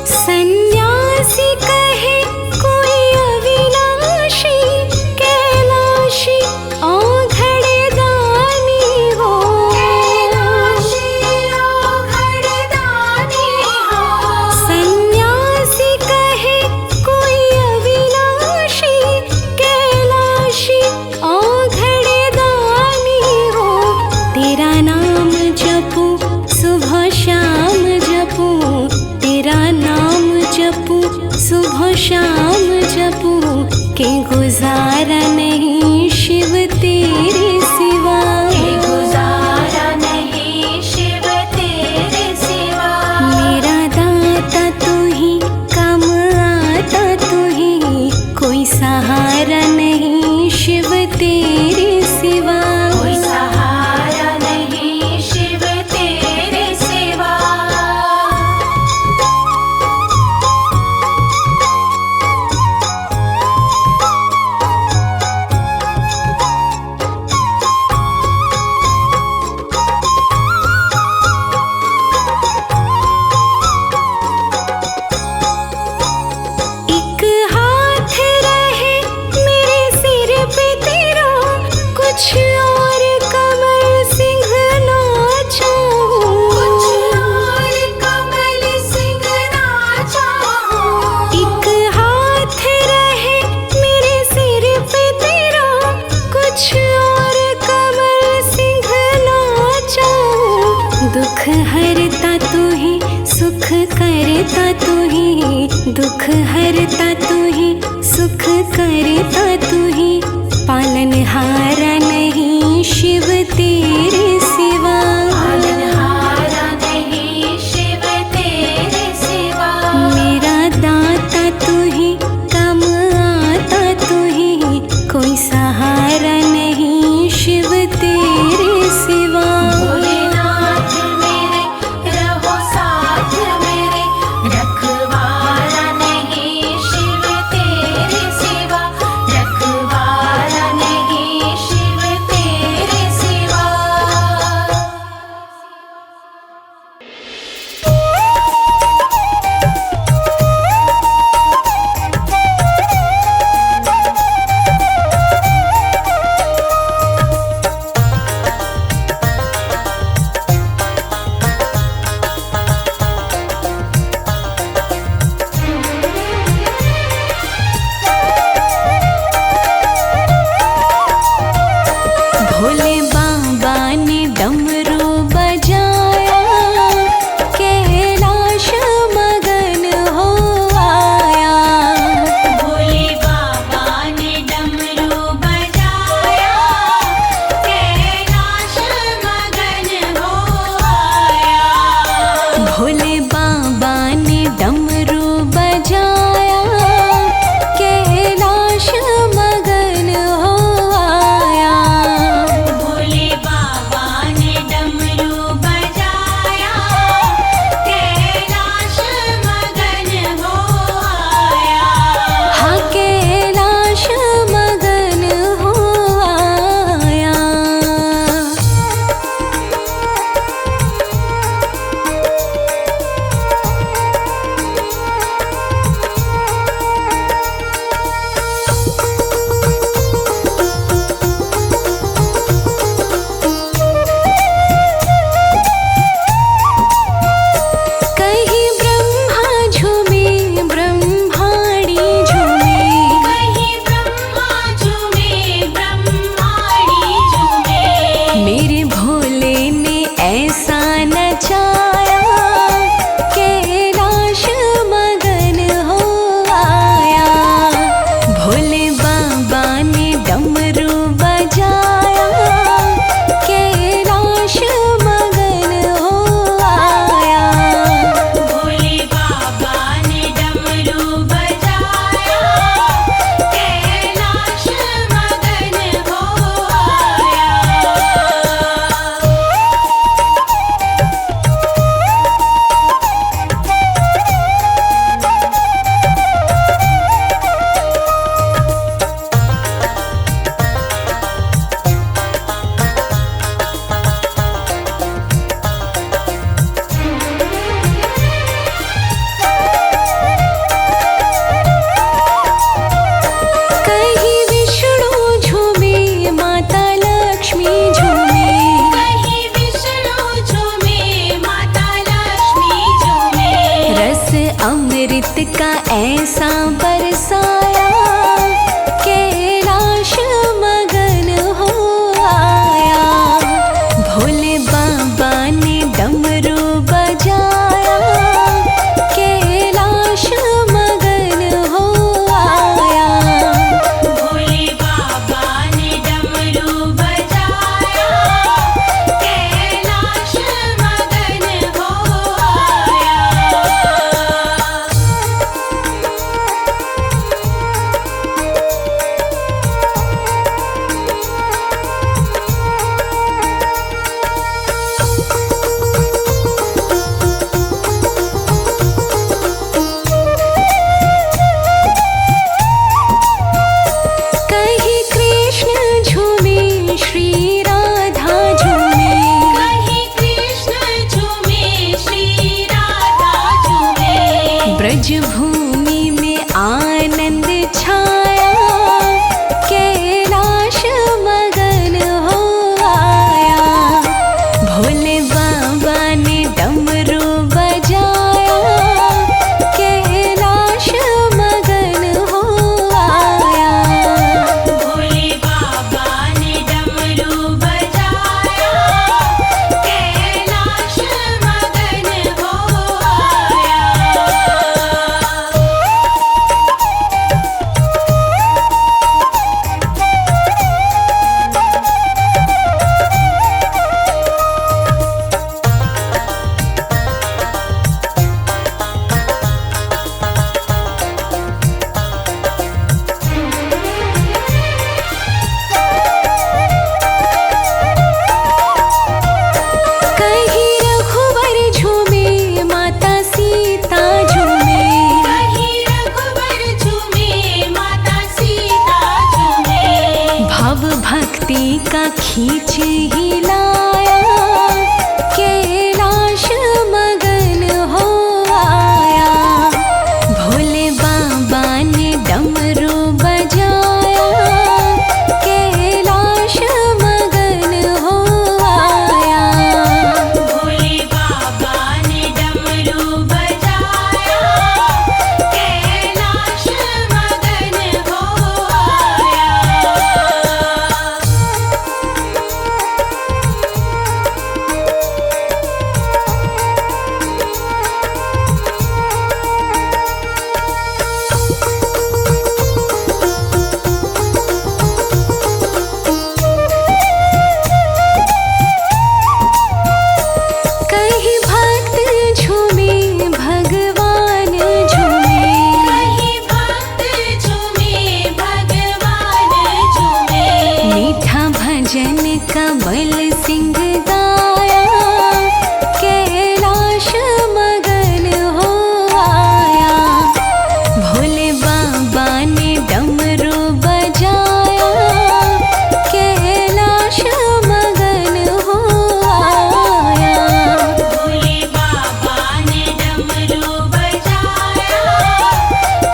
सन्यासी कहे कोई अविनाशी, कैलाशी औघड़ दानी हो। कैलाशी औघड़ दानी हो। सन्यासी कहे कोई अविनाशी, कैलाशी औघड़ दानी हो। तेरा नाम जपूं सुबह शाम जपूं, तेरा नाम जपूं सुबह शाम जपूं, के गुजारा नहीं शिव तेरे सिवा। के गुजारा नहीं शिव तेरे सिवा। मेरा दाता तू ही, काम आता तू ही, कोई सहारा नहीं शिव तेरे सिवा। कोई सहारा नहीं शिव तेरे सिवा। एक हाथ रहे मेरे सिर पे तेरा, करता तू ही, दुख हरता तू ही, सुख करता तू ही, पालनहारा नहीं शिव तेरे सिवा। पालनहारा नहीं शिव तेरे सिवा। मेरा दाता तू ही, काम आता तू ही, कोई सहारा नहीं शिव तेरे सिवा। भोलेनाथ मेरे रहो साथ मेरे, रखवाला नहीं शिव तेरे सिवा, रखवाला नहीं शिव तेरे सिवा। भोले बाबा ने डमरू बजाया, कैलाश मगन हो आया। भोले बाबा ने डमरू बजाया, कैलाश मगन हो आया। भोले बाबा ने डमरू बजाया, कैलाश मगन हो आया। भोले बाबा ने डमरू बजाया, कैलाश मगन हो आया। हाँ कैलाश मगन हो आया। कहीं ब्रह्मा झूमे, ब्रह्माणी झूमे, कहीं ब्रह्मा झूमे, ब्रह्माणी झूमे। मेरे भोले ने ऐसा नचाया, कैलाश मगन हो आया। भोले बाबा ने डमरू बजाया, कैलाश मगन हो आया। भोले बाबा ने डमरू बजाया, कैलाश मगन हो आया। कहीं विष्णु झूमे, माता लक्ष्मी झूमे, कहीं विष्णु झूमे, माता लक्ष्मी झूमे। रस अमृत का ऐसा बरसाया, कैलाश मगन हो आया। भोले बाबा ने डमरू बजाया, कैलाश मगन हो आया। भोले बाबा ने डमरू बजाया, कैलाश मगन हो आया। खींच ही लाया, कैलाश मगन हो आया। भोले बाबा ने डमरू बजाया, कैलाश मगन हो आया। भोले बाबा ने डमरू बजाया, कैलाश मगन हो आया। कहीं भक्त झूमे, भगवान झूमे, कहीं भक्त झूमे, भगवान झूमे। मीठा भजन कमल सिंह गाया, कैलाश मगन हो आया। भोले बाबा ने डमरू बजाया, कैलाश मगन हो आया। भोले बाबा ने डमरू बजाया,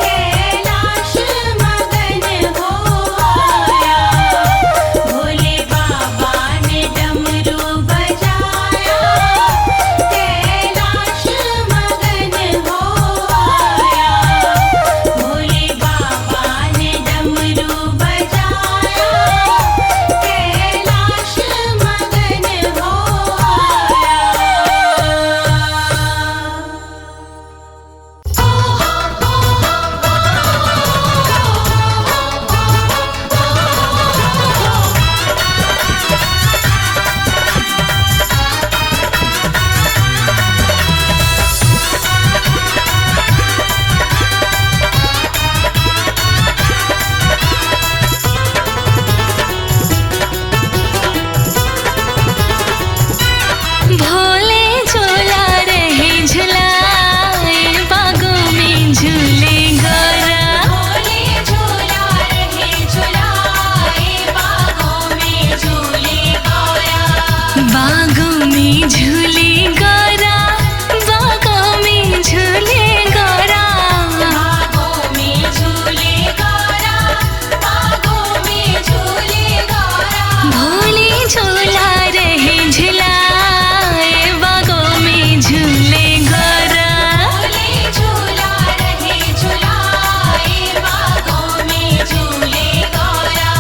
कैलाश मगन हो आया। भोले बाबा ने डमरू बजाया, कैलाश मगन हो आया। भोले बाबा ने डमरू बजाया, कैलाश मगन हो भोले झूला रहे झुलाए, बागों में झूले गोरा। भोले झूला रहे झुलाए, बागों में झूले गौरा। बागों में झूले गोरा, बागों में झूले गोरा। बागों में झूले गौरा, बागों में झूले गौरा। भोले झूला रहे झुलाए, बागों में झूले गोरा। भोले झूला रहे झुलाए, बागों में झूले गौरा।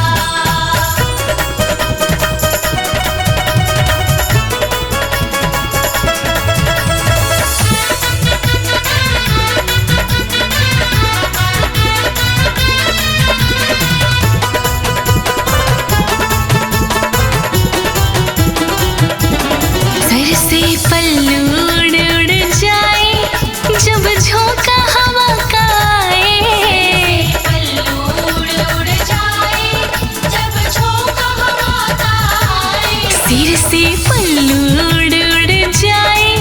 सर से पल्लू उड़ उड़ जाए, जब झोंका हवा का आए। पल्लू उड़ उड़ जाए, जब झोंका हवा का आए। सिर से पल्लू उड़ उड़ जाए,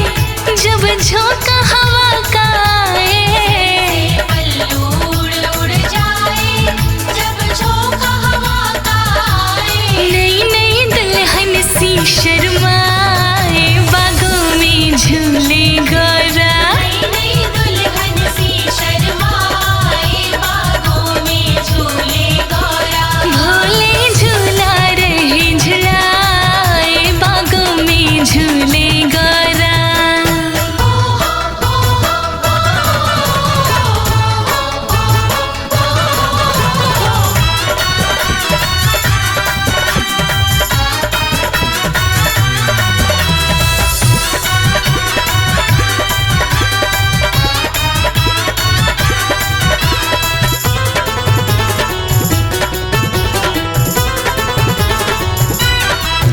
जब झोंका हवा का आए। पल्लू उड़ उड़ जाए, जब झोंका हवा का आए। नई नई दुल्हन सी शर्माए, बागों में झूले गोरा। नई नई दुल्हन सी शर्माए, बागों में झूले गौरा। भोले झूला रहे झुलाए, बागों में झूले गोरा।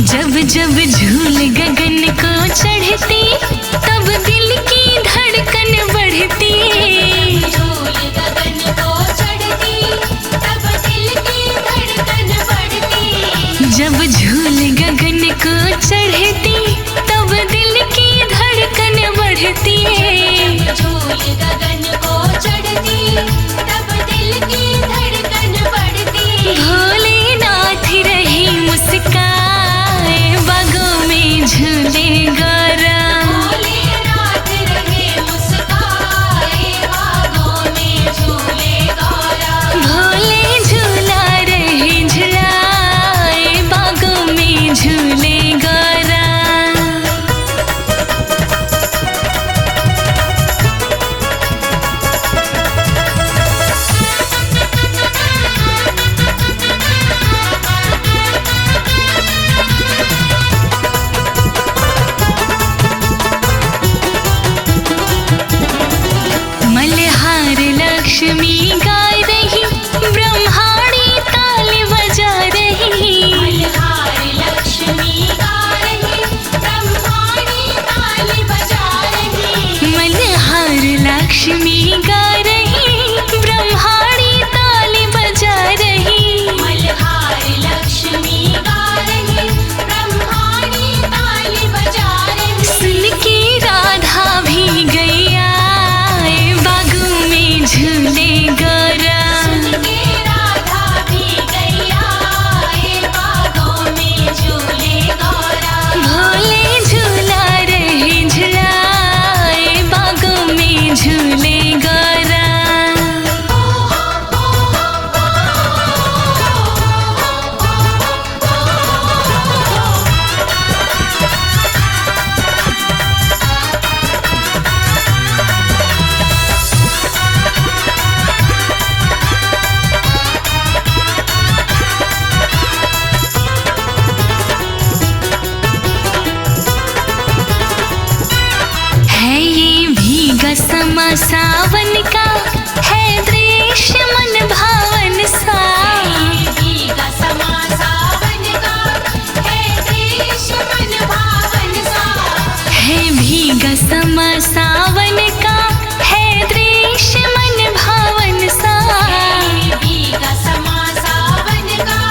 जब जब झूल गगन को चढ़ती, तब दिल की धड़कन बढ़ती। झूल गगन को चढ़ती, तब दिल की धड़कन बढ़ती। जब झूल गगन को चढ़ती, तब दिल की धड़कन बढ़ती। झूल गगन को चढ़ती, तब दिल की धड़कन बढ़ती। भोलेनाथ रही मुस्कान, सावन का है दृश्य मन भावन सा। भीगा समा सावन का है दृश्य मन भावन सा। है भीगा समा सावन का है दृश्य मन भावन सा। भीगा समा सावन का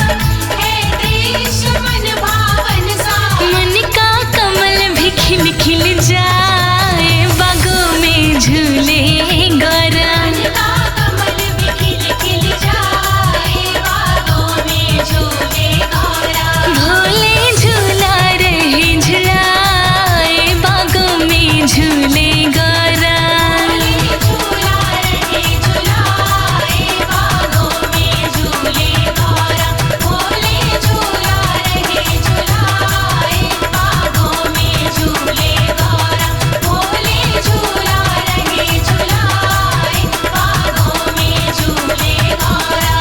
है दृश्य मन भावन सा। मन का कमल भी खिल खिल जाए, बागों में झूले गौरा। मन का कमल भी खिल खिल जाए, बागों में झूले गौरा। भोले झूला रहे झुलाए, बागों में झूले गौरा। झूला रहे झुलाए, बागों में झूले गौरा। भोले झूला रहे झुलाए, बागों में झूले गौरा। भोले झूला रहे झुलाए, बागों में झूले गौरा।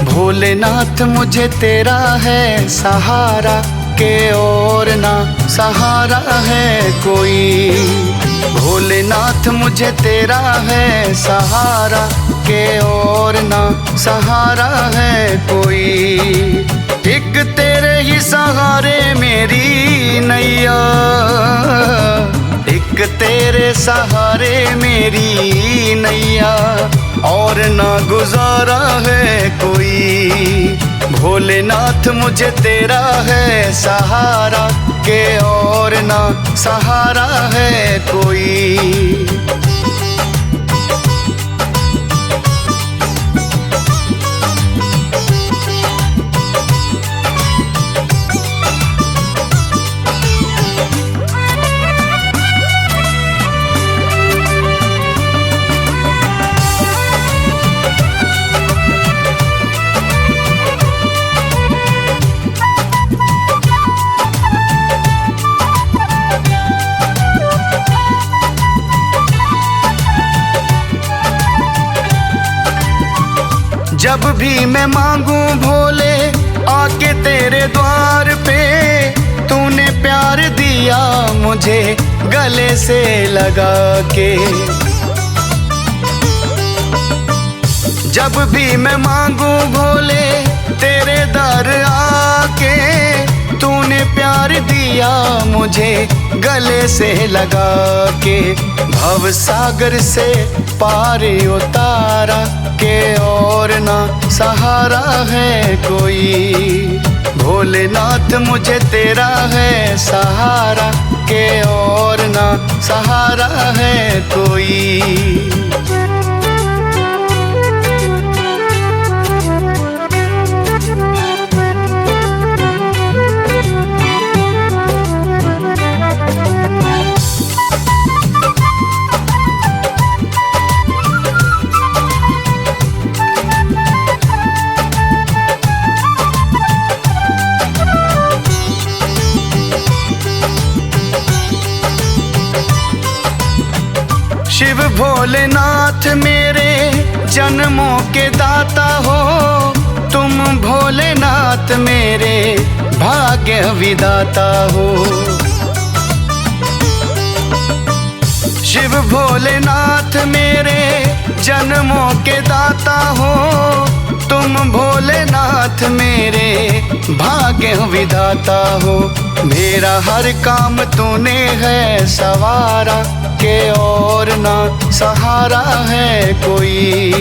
भोलेनाथ मुझे तेरा है सहारा, के और ना सहारा है कोई। भोलेनाथ मुझे तेरा है सहारा, के और ना सहारा है कोई। एक तेरे ही सहारे मेरी नैया, एक तेरे सहारे मेरी नैया, और ना गुजारा है कोई। भोलेनाथ मुझे तेरा है सहारा, के और ना सहारा है कोई। जब भी मैं मांगू भोले आके तेरे द्वार पे, तूने प्यार दिया मुझे गले से लगा के। जब भी मैं मांगू भोले तेरे दर आके, तूने प्यार दिया मुझे गले से लगा के। भव सागर से पार उतारा, के और ना सहारा है कोई। भोलेनाथ मुझे तेरा है सहारा, के और ना सहारा है कोई। शिव भोलेनाथ मेरे जन्मों के दाता हो, तुम भोलेनाथ मेरे भाग्य विदाता हो। शिव भोलेनाथ मेरे जन्मों के दाता हो, तुम भोलेनाथ मेरे भाग्य विधाता हो। मेरा हर काम तूने है सवारा, के और ना सहारा है कोई।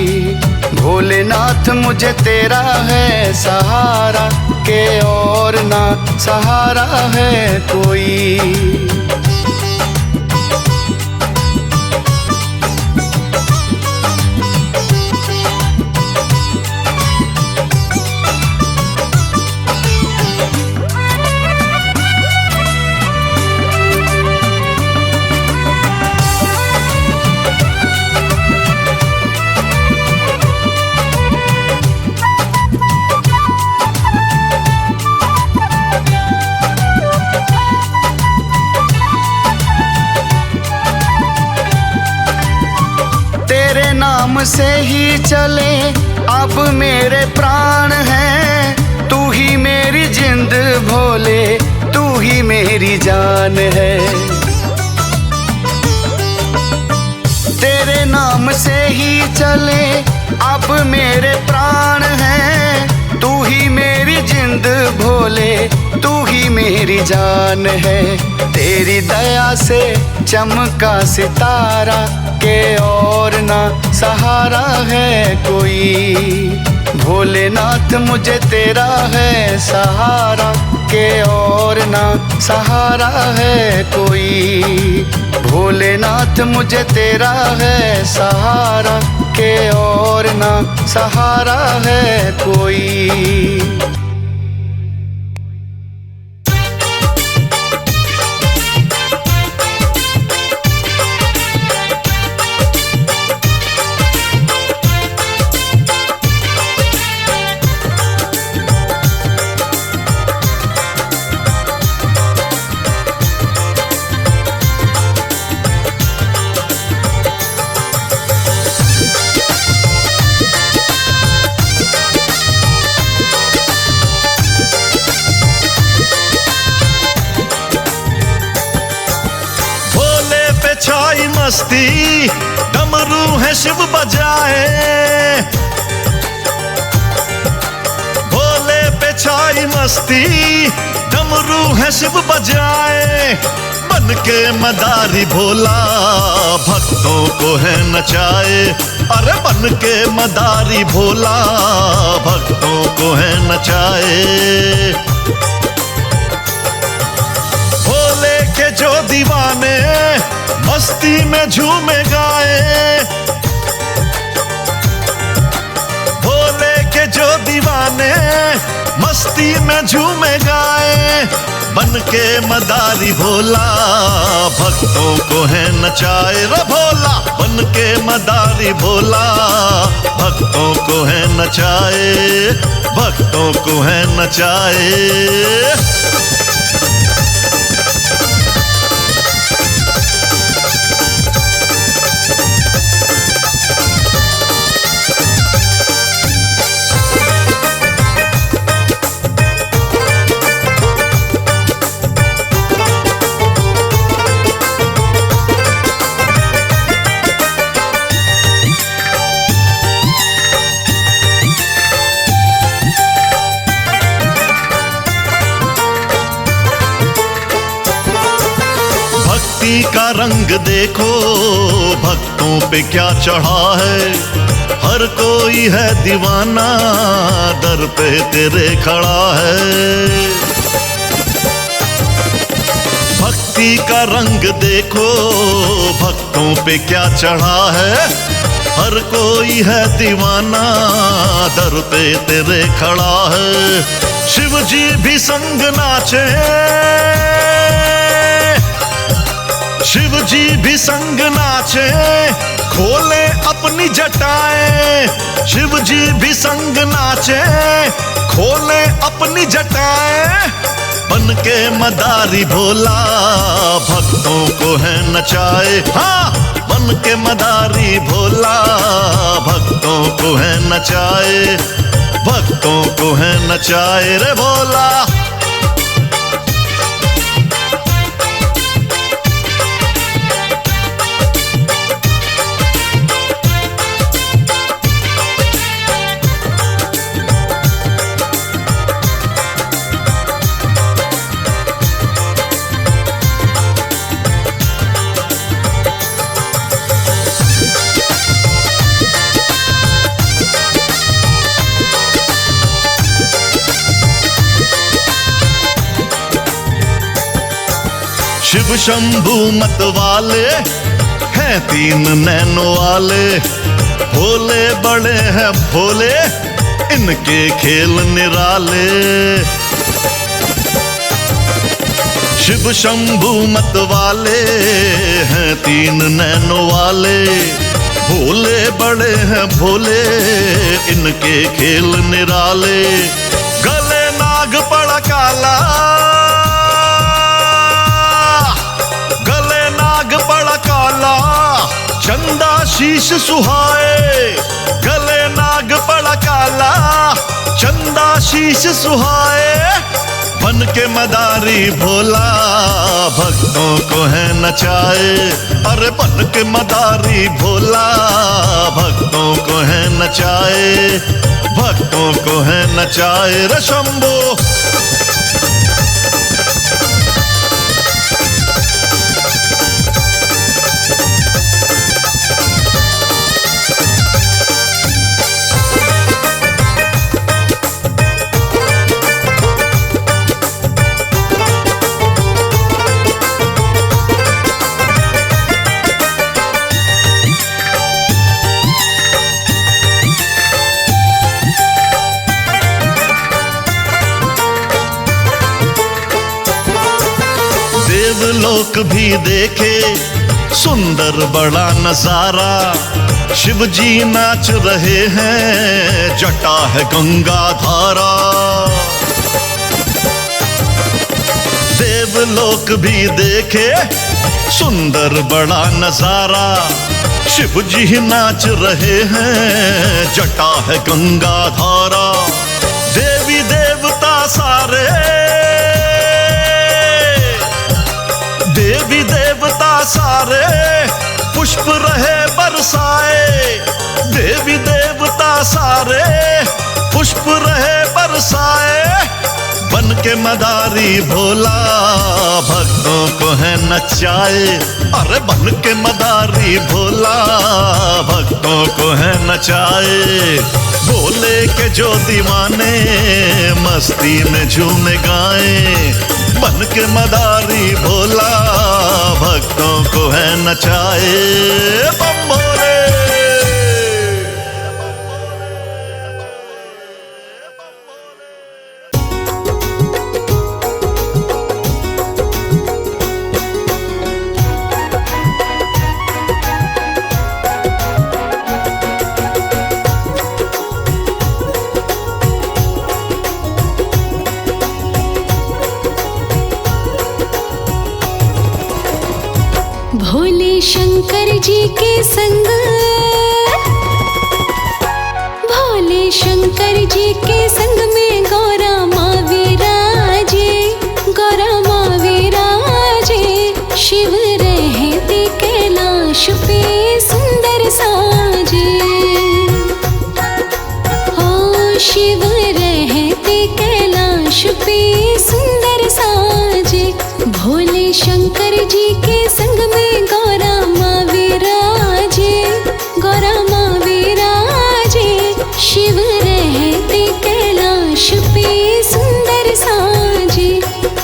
भोलेनाथ मुझे तेरा है सहारा, के और ना सहारा है कोई। तेरे नाम से ही चले अब मेरे प्राण हैं। तू ही मेरी जिंद भोले, तू ही मेरी जान है। तेरे नाम से ही चले अब मेरे प्राण हैं। तू ही मेरी जिंद भोले, तू ही मेरी जान है। तेरी दया से चमका सितारा के और ना सहारा है कोई। भोलेनाथ मुझे तेरा है सहारा के और ना सहारा है कोई। भोलेनाथ मुझे तेरा है सहारा के और ना सहारा है कोई। छाई मस्ती डमरू है शिव बजाए। भोले पे छाई मस्ती डमरू है शिव बजाए। बन के मदारी भोला भक्तों को है नचाए। अरे बन के मदारी भोला भक्तों को है नचाए। भोले के जो दीवाने मस्ती में झूमे गाए। भोले के जो दीवाने मस्ती में झूमे गाए। बन के मदारी भोला भक्तों को है नचाए रे भोला। बन के मदारी भोला भक्तों को है नचाए। भक्तों को है नचाए। भक्ति का रंग देखो भक्तों पे क्या चढ़ा है। हर कोई है दीवाना दर पे तेरे खड़ा है। भक्ति का रंग देखो भक्तों पे क्या चढ़ा है। हर कोई है दीवाना दर पे तेरे खड़ा है। शिव जी भी संग नाचे, शिव जी भी संग नाचे, खोले अपनी जटाएं। शिव जी भी संग नाचे, खोले अपनी जटाएं। बन के मदारी भोला भक्तों को है नचाए। हाँ, बन के मदारी भोला भक्तों को है नचाए। भक्तों को है नचाए रे भोला। शिव शंभू मत वाले हैं तीन नैनों वाले। भोले बड़े हैं भोले, इनके खेल निराले। शिव शंभू मत वाले हैं तीन नैनों वाले। भोले बड़े हैं भोले, इनके खेल निराले। गले नाग पड़ा काला, चंदा शीश सुहाए, गले नाग पड़ा काला। चंदा शीश सुहाए, बन के मदारी भोला, भक्तों को है नचाए। अरे बन के मदारी भोला, भक्तों को है नचाए, भक्तों को है नचाए रे शंभो। देवलोक भी देखे सुंदर बड़ा नजारा, शिव जी नाच रहे हैं, जटा है गंगा धारा। देवलोक भी देखे सुंदर बड़ा नजारा, शिव जी नाच रहे हैं, जटा है गंगा धारा। देवी देवता सारे, देवी देवता सारे पुष्प रहे बरसाए। देवी देवता सारे पुष्प रहे बरसाए, बन के मदारी भोला, भक्तों को है नचाए। अरे बन के मदारी भोला, भक्तों को है नचाए। भोले के जो दीवाने मस्ती में झूमे गाए, बन के मदारी भोला, भक्तों को है नचाए। बम भोले। भोले शंकर जी के संग, भोले शंकर जी के संग में गौरा माँ विराजे, गौरा माँ विराजे। शिव रहते कैलाश पे सुंदर साजे, हो शिव रहते कैलाश पे सुंदर साजे। भोले शंकर जी के संग में गौरा माँ विराजे, गौरा माँ विराजे। शिव रहते कैलाश पे सुंदर साजे,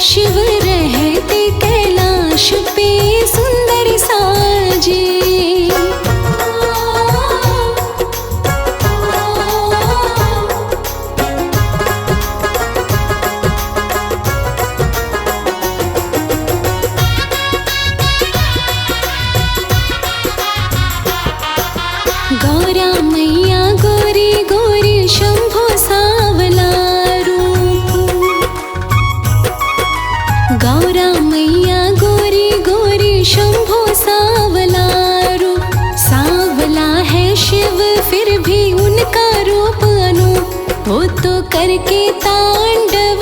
शिव रहते कैलाश पे सुंदर साजे। गौरा मैया गोरी गोरी शंभो सावला रूप, गौरा मैया गोरी गोरी शंभो सावला रूप। सावला है शिव फिर भी उनका रूप अनूप, वो तो करके तांडव,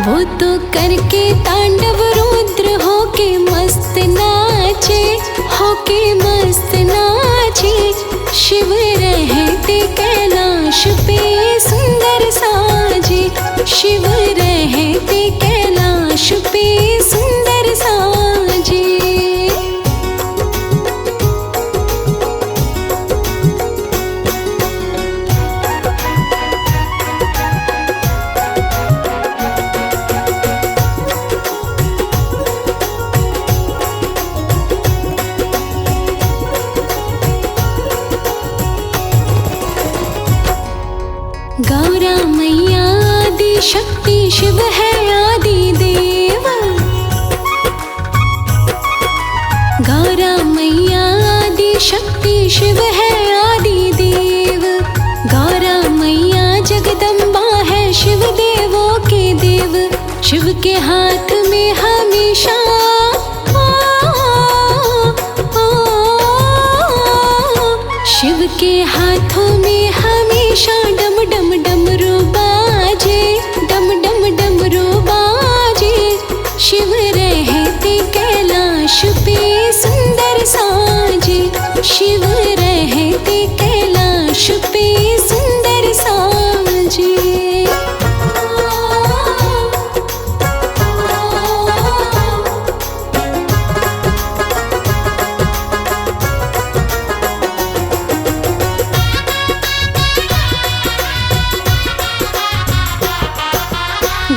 वो तो करके तांडव रुद्र होके मस्त नाचे, होके मस्त नाचे। शिव रहते कैलाश पे सुंदर साजे, शिव रहते कैलाश पे सुंदर साजे। गौरा मैया आदि शक्ति, शिव है आदि देव। गौरा मैया आदि शक्ति, शिव है आदि देव। गौरा मैया जगदम्बा है शिव देवों के देव, शिव के हाथ में हमेशा शिव के हाथों में हमेशा डम डम डमरू बाजे, डम डम डमरू बाजे। शिव रहते कैलाश पे सुंदर साजे, शिव रहते कैलाश पे सुंदर साजे।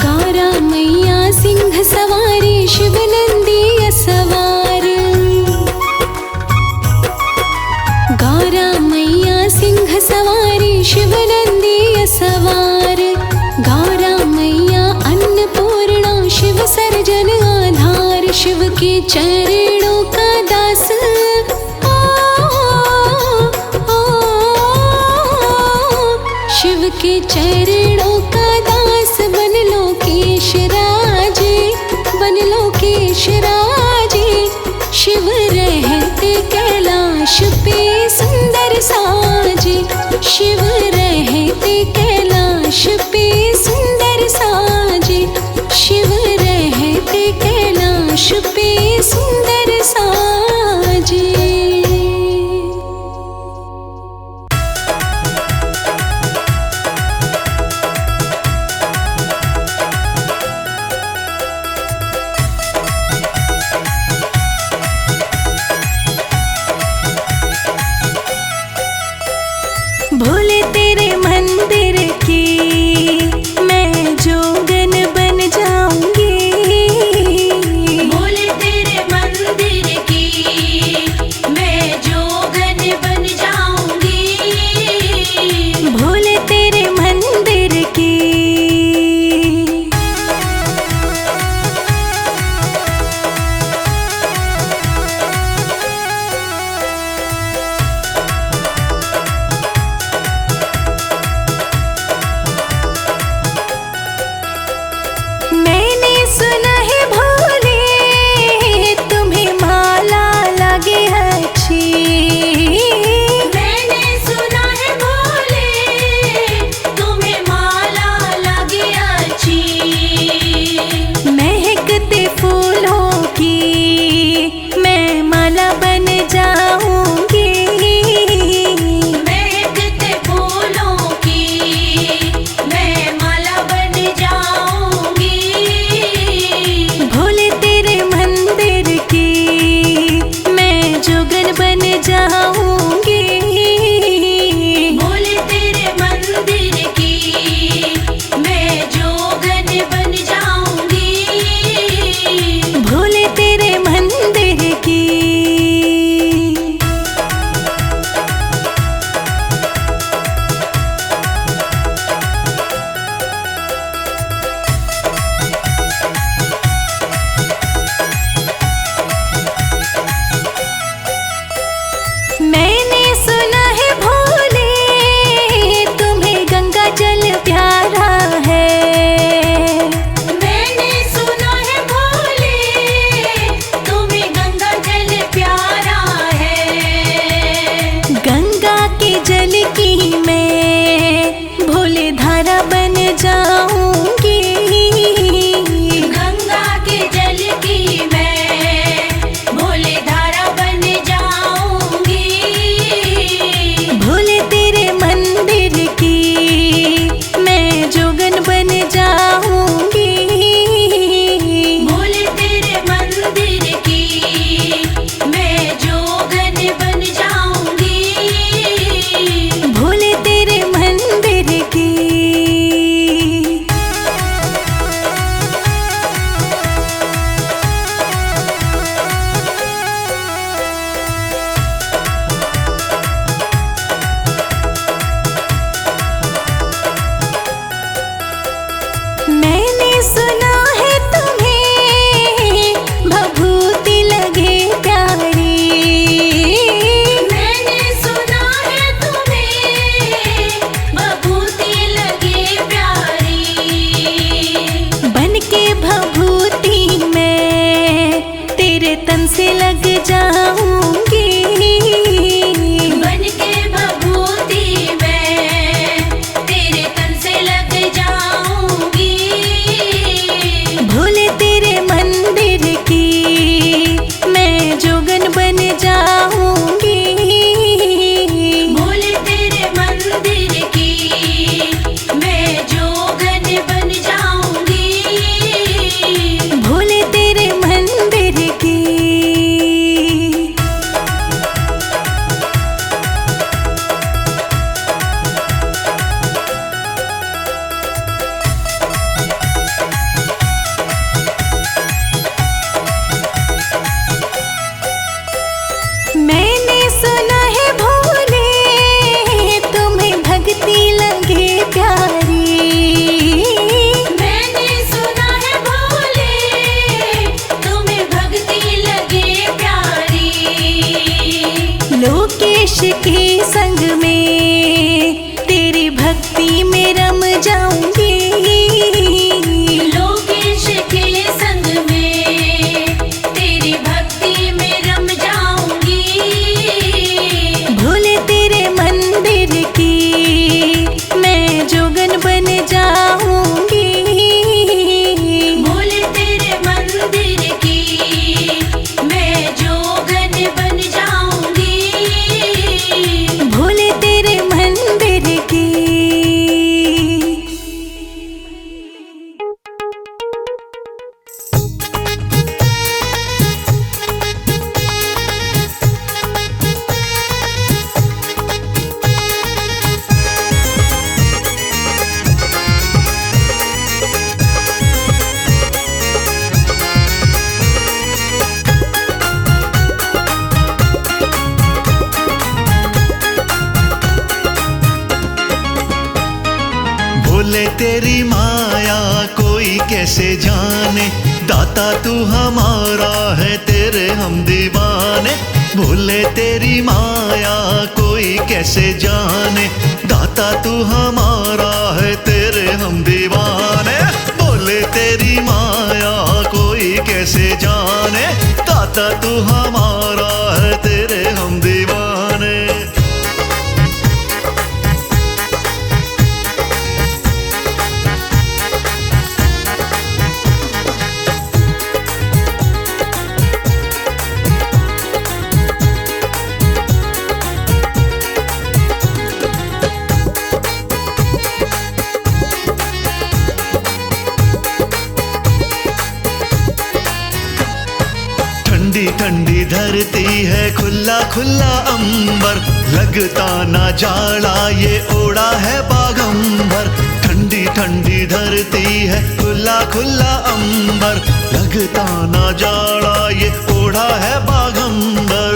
गौरा मैया सिंह सवारी, शिव नंदी सवार। गौरा मैया सिंह सवारी, शिव नंदी सवार। गौरा मैया अन्नपूर्णा, शिव सर्जन आधार। शिव के चरणों का दास शिव के चरणों का दास बन लोकेश राजे, बन लोकेश राजे। शिव रहते कैलाश पे सुंदर साजे, शिव रहते कैलाश पे सुंदर साजे। शिव रहते कैलाश पे सुंदर साजे। भोले तेरे मंदिर से लग जाऊंगी। बन के भभूति मैं तेरे तन से लग जाऊंगी। भोले तेरे मंदिर की मैं जोगन बन जाऊंगी। भोले तेरे मंदिर की मैं जोगन बन जाऊंगी। भोले तेरे मंदिर की। मैंने सुना है भोले तुम्हें भक्ति लगे प्यारी। मैंने सुना है भोले तुम्हें भक्ति लगे प्यारी। लोकेश के संग में तेरी भक्ति में रम जाऊंगी। लोकेश के संग में तेरी भक्ति में रम जाऊंगी। भोले तेरे मंदिर की मैं जोगन बन जाऊंगी। भोले तेरे मंदिर की मैं जोगन बन जाऊंगी। भोले तेरे मंदिर की। भोले तेरी माया कोई कैसे जाने, दाता तू हमारा है तेरे हम दीवाने। भोले तेरी माया कोई कैसे जाने, दाता तू हमारा है तेरे हम दीवाने। भोले तेरी माया कोई कैसे जाने, दाता तू हमारा है तेरे हम दीवाने। ठंडी ठंडी धरती है, खुला खुला अंबर, लगता ना जाड़ा ये ओढ़ा है बागंबर। ठंडी ठंडी धरती है, खुला खुला अंबर, लगता ना जाड़ा ये ओढ़ा है बागंबर।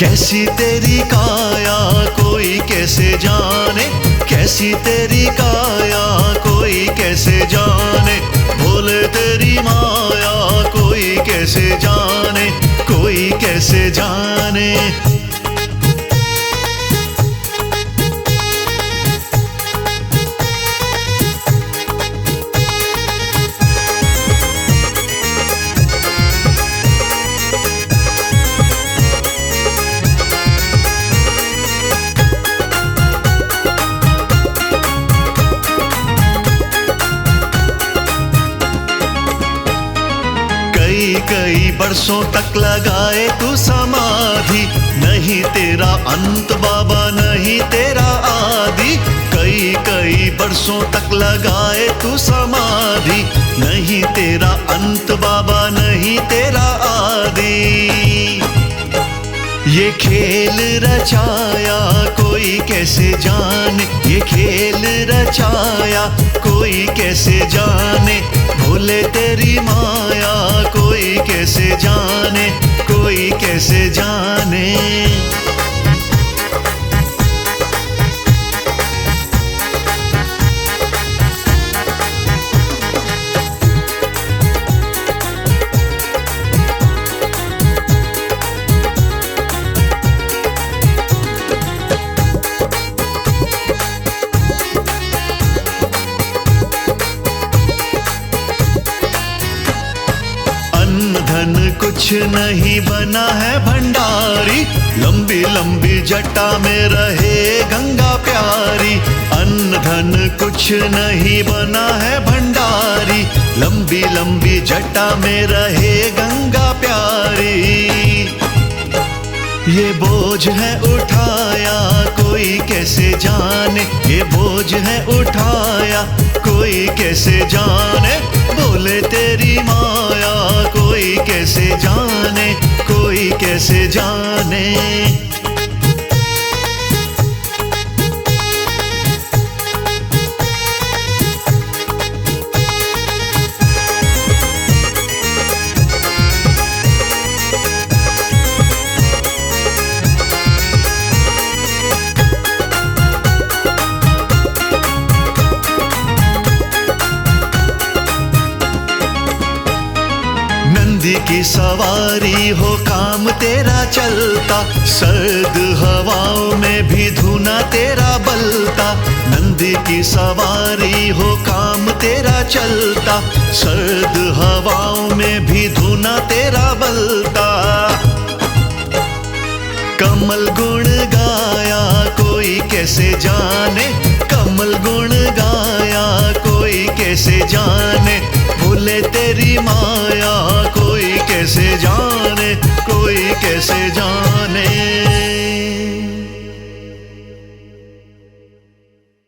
कैसी तेरी काया कोई कैसे जाने, कैसी तेरी काया कोई कैसे जाने। भोले तेरी माया कोई कैसे जाने, कोई कैसे जाने। कई बरसों तक लगाए तू समाधि, नहीं तेरा अंत बाबा नहीं तेरा आदि। कई बरसों तक लगाए तू समाधि, नहीं तेरा अंत बाबा नहीं तेरा आदि। ये खेल रचाया कोई कैसे जाने, ये खेल रचाया कोई कैसे जाने। भोले तेरी माया कोई कैसे जाने, कोई कैसे जाने। धन कुछ नहीं बना है भंडारी, लंबी लंबी जटा में रहे गंगा प्यारी। अन्न धन कुछ नहीं बना है भंडारी, लंबी लंबी जटा में रहे गंगा प्यारी। ये बोझ है उठाया कोई कैसे जाने, ये बोझ है उठाया कोई कैसे जाने। बोले तेरी माया कोई कैसे जाने, कोई कैसे जाने। नंदी की सवारी हो काम तेरा चलता, सर्द हवाओं में भी धुना तेरा बलता। नंदी की सवारी हो काम तेरा चलता, सर्द हवाओं में भी धुना तेरा बलता। कमल गुण गाया कोई कैसे जाने, कमल गुण गाया कोई कैसे जाने। भूले तेरी माया कोई कैसे जाने, कोई कैसे जाने।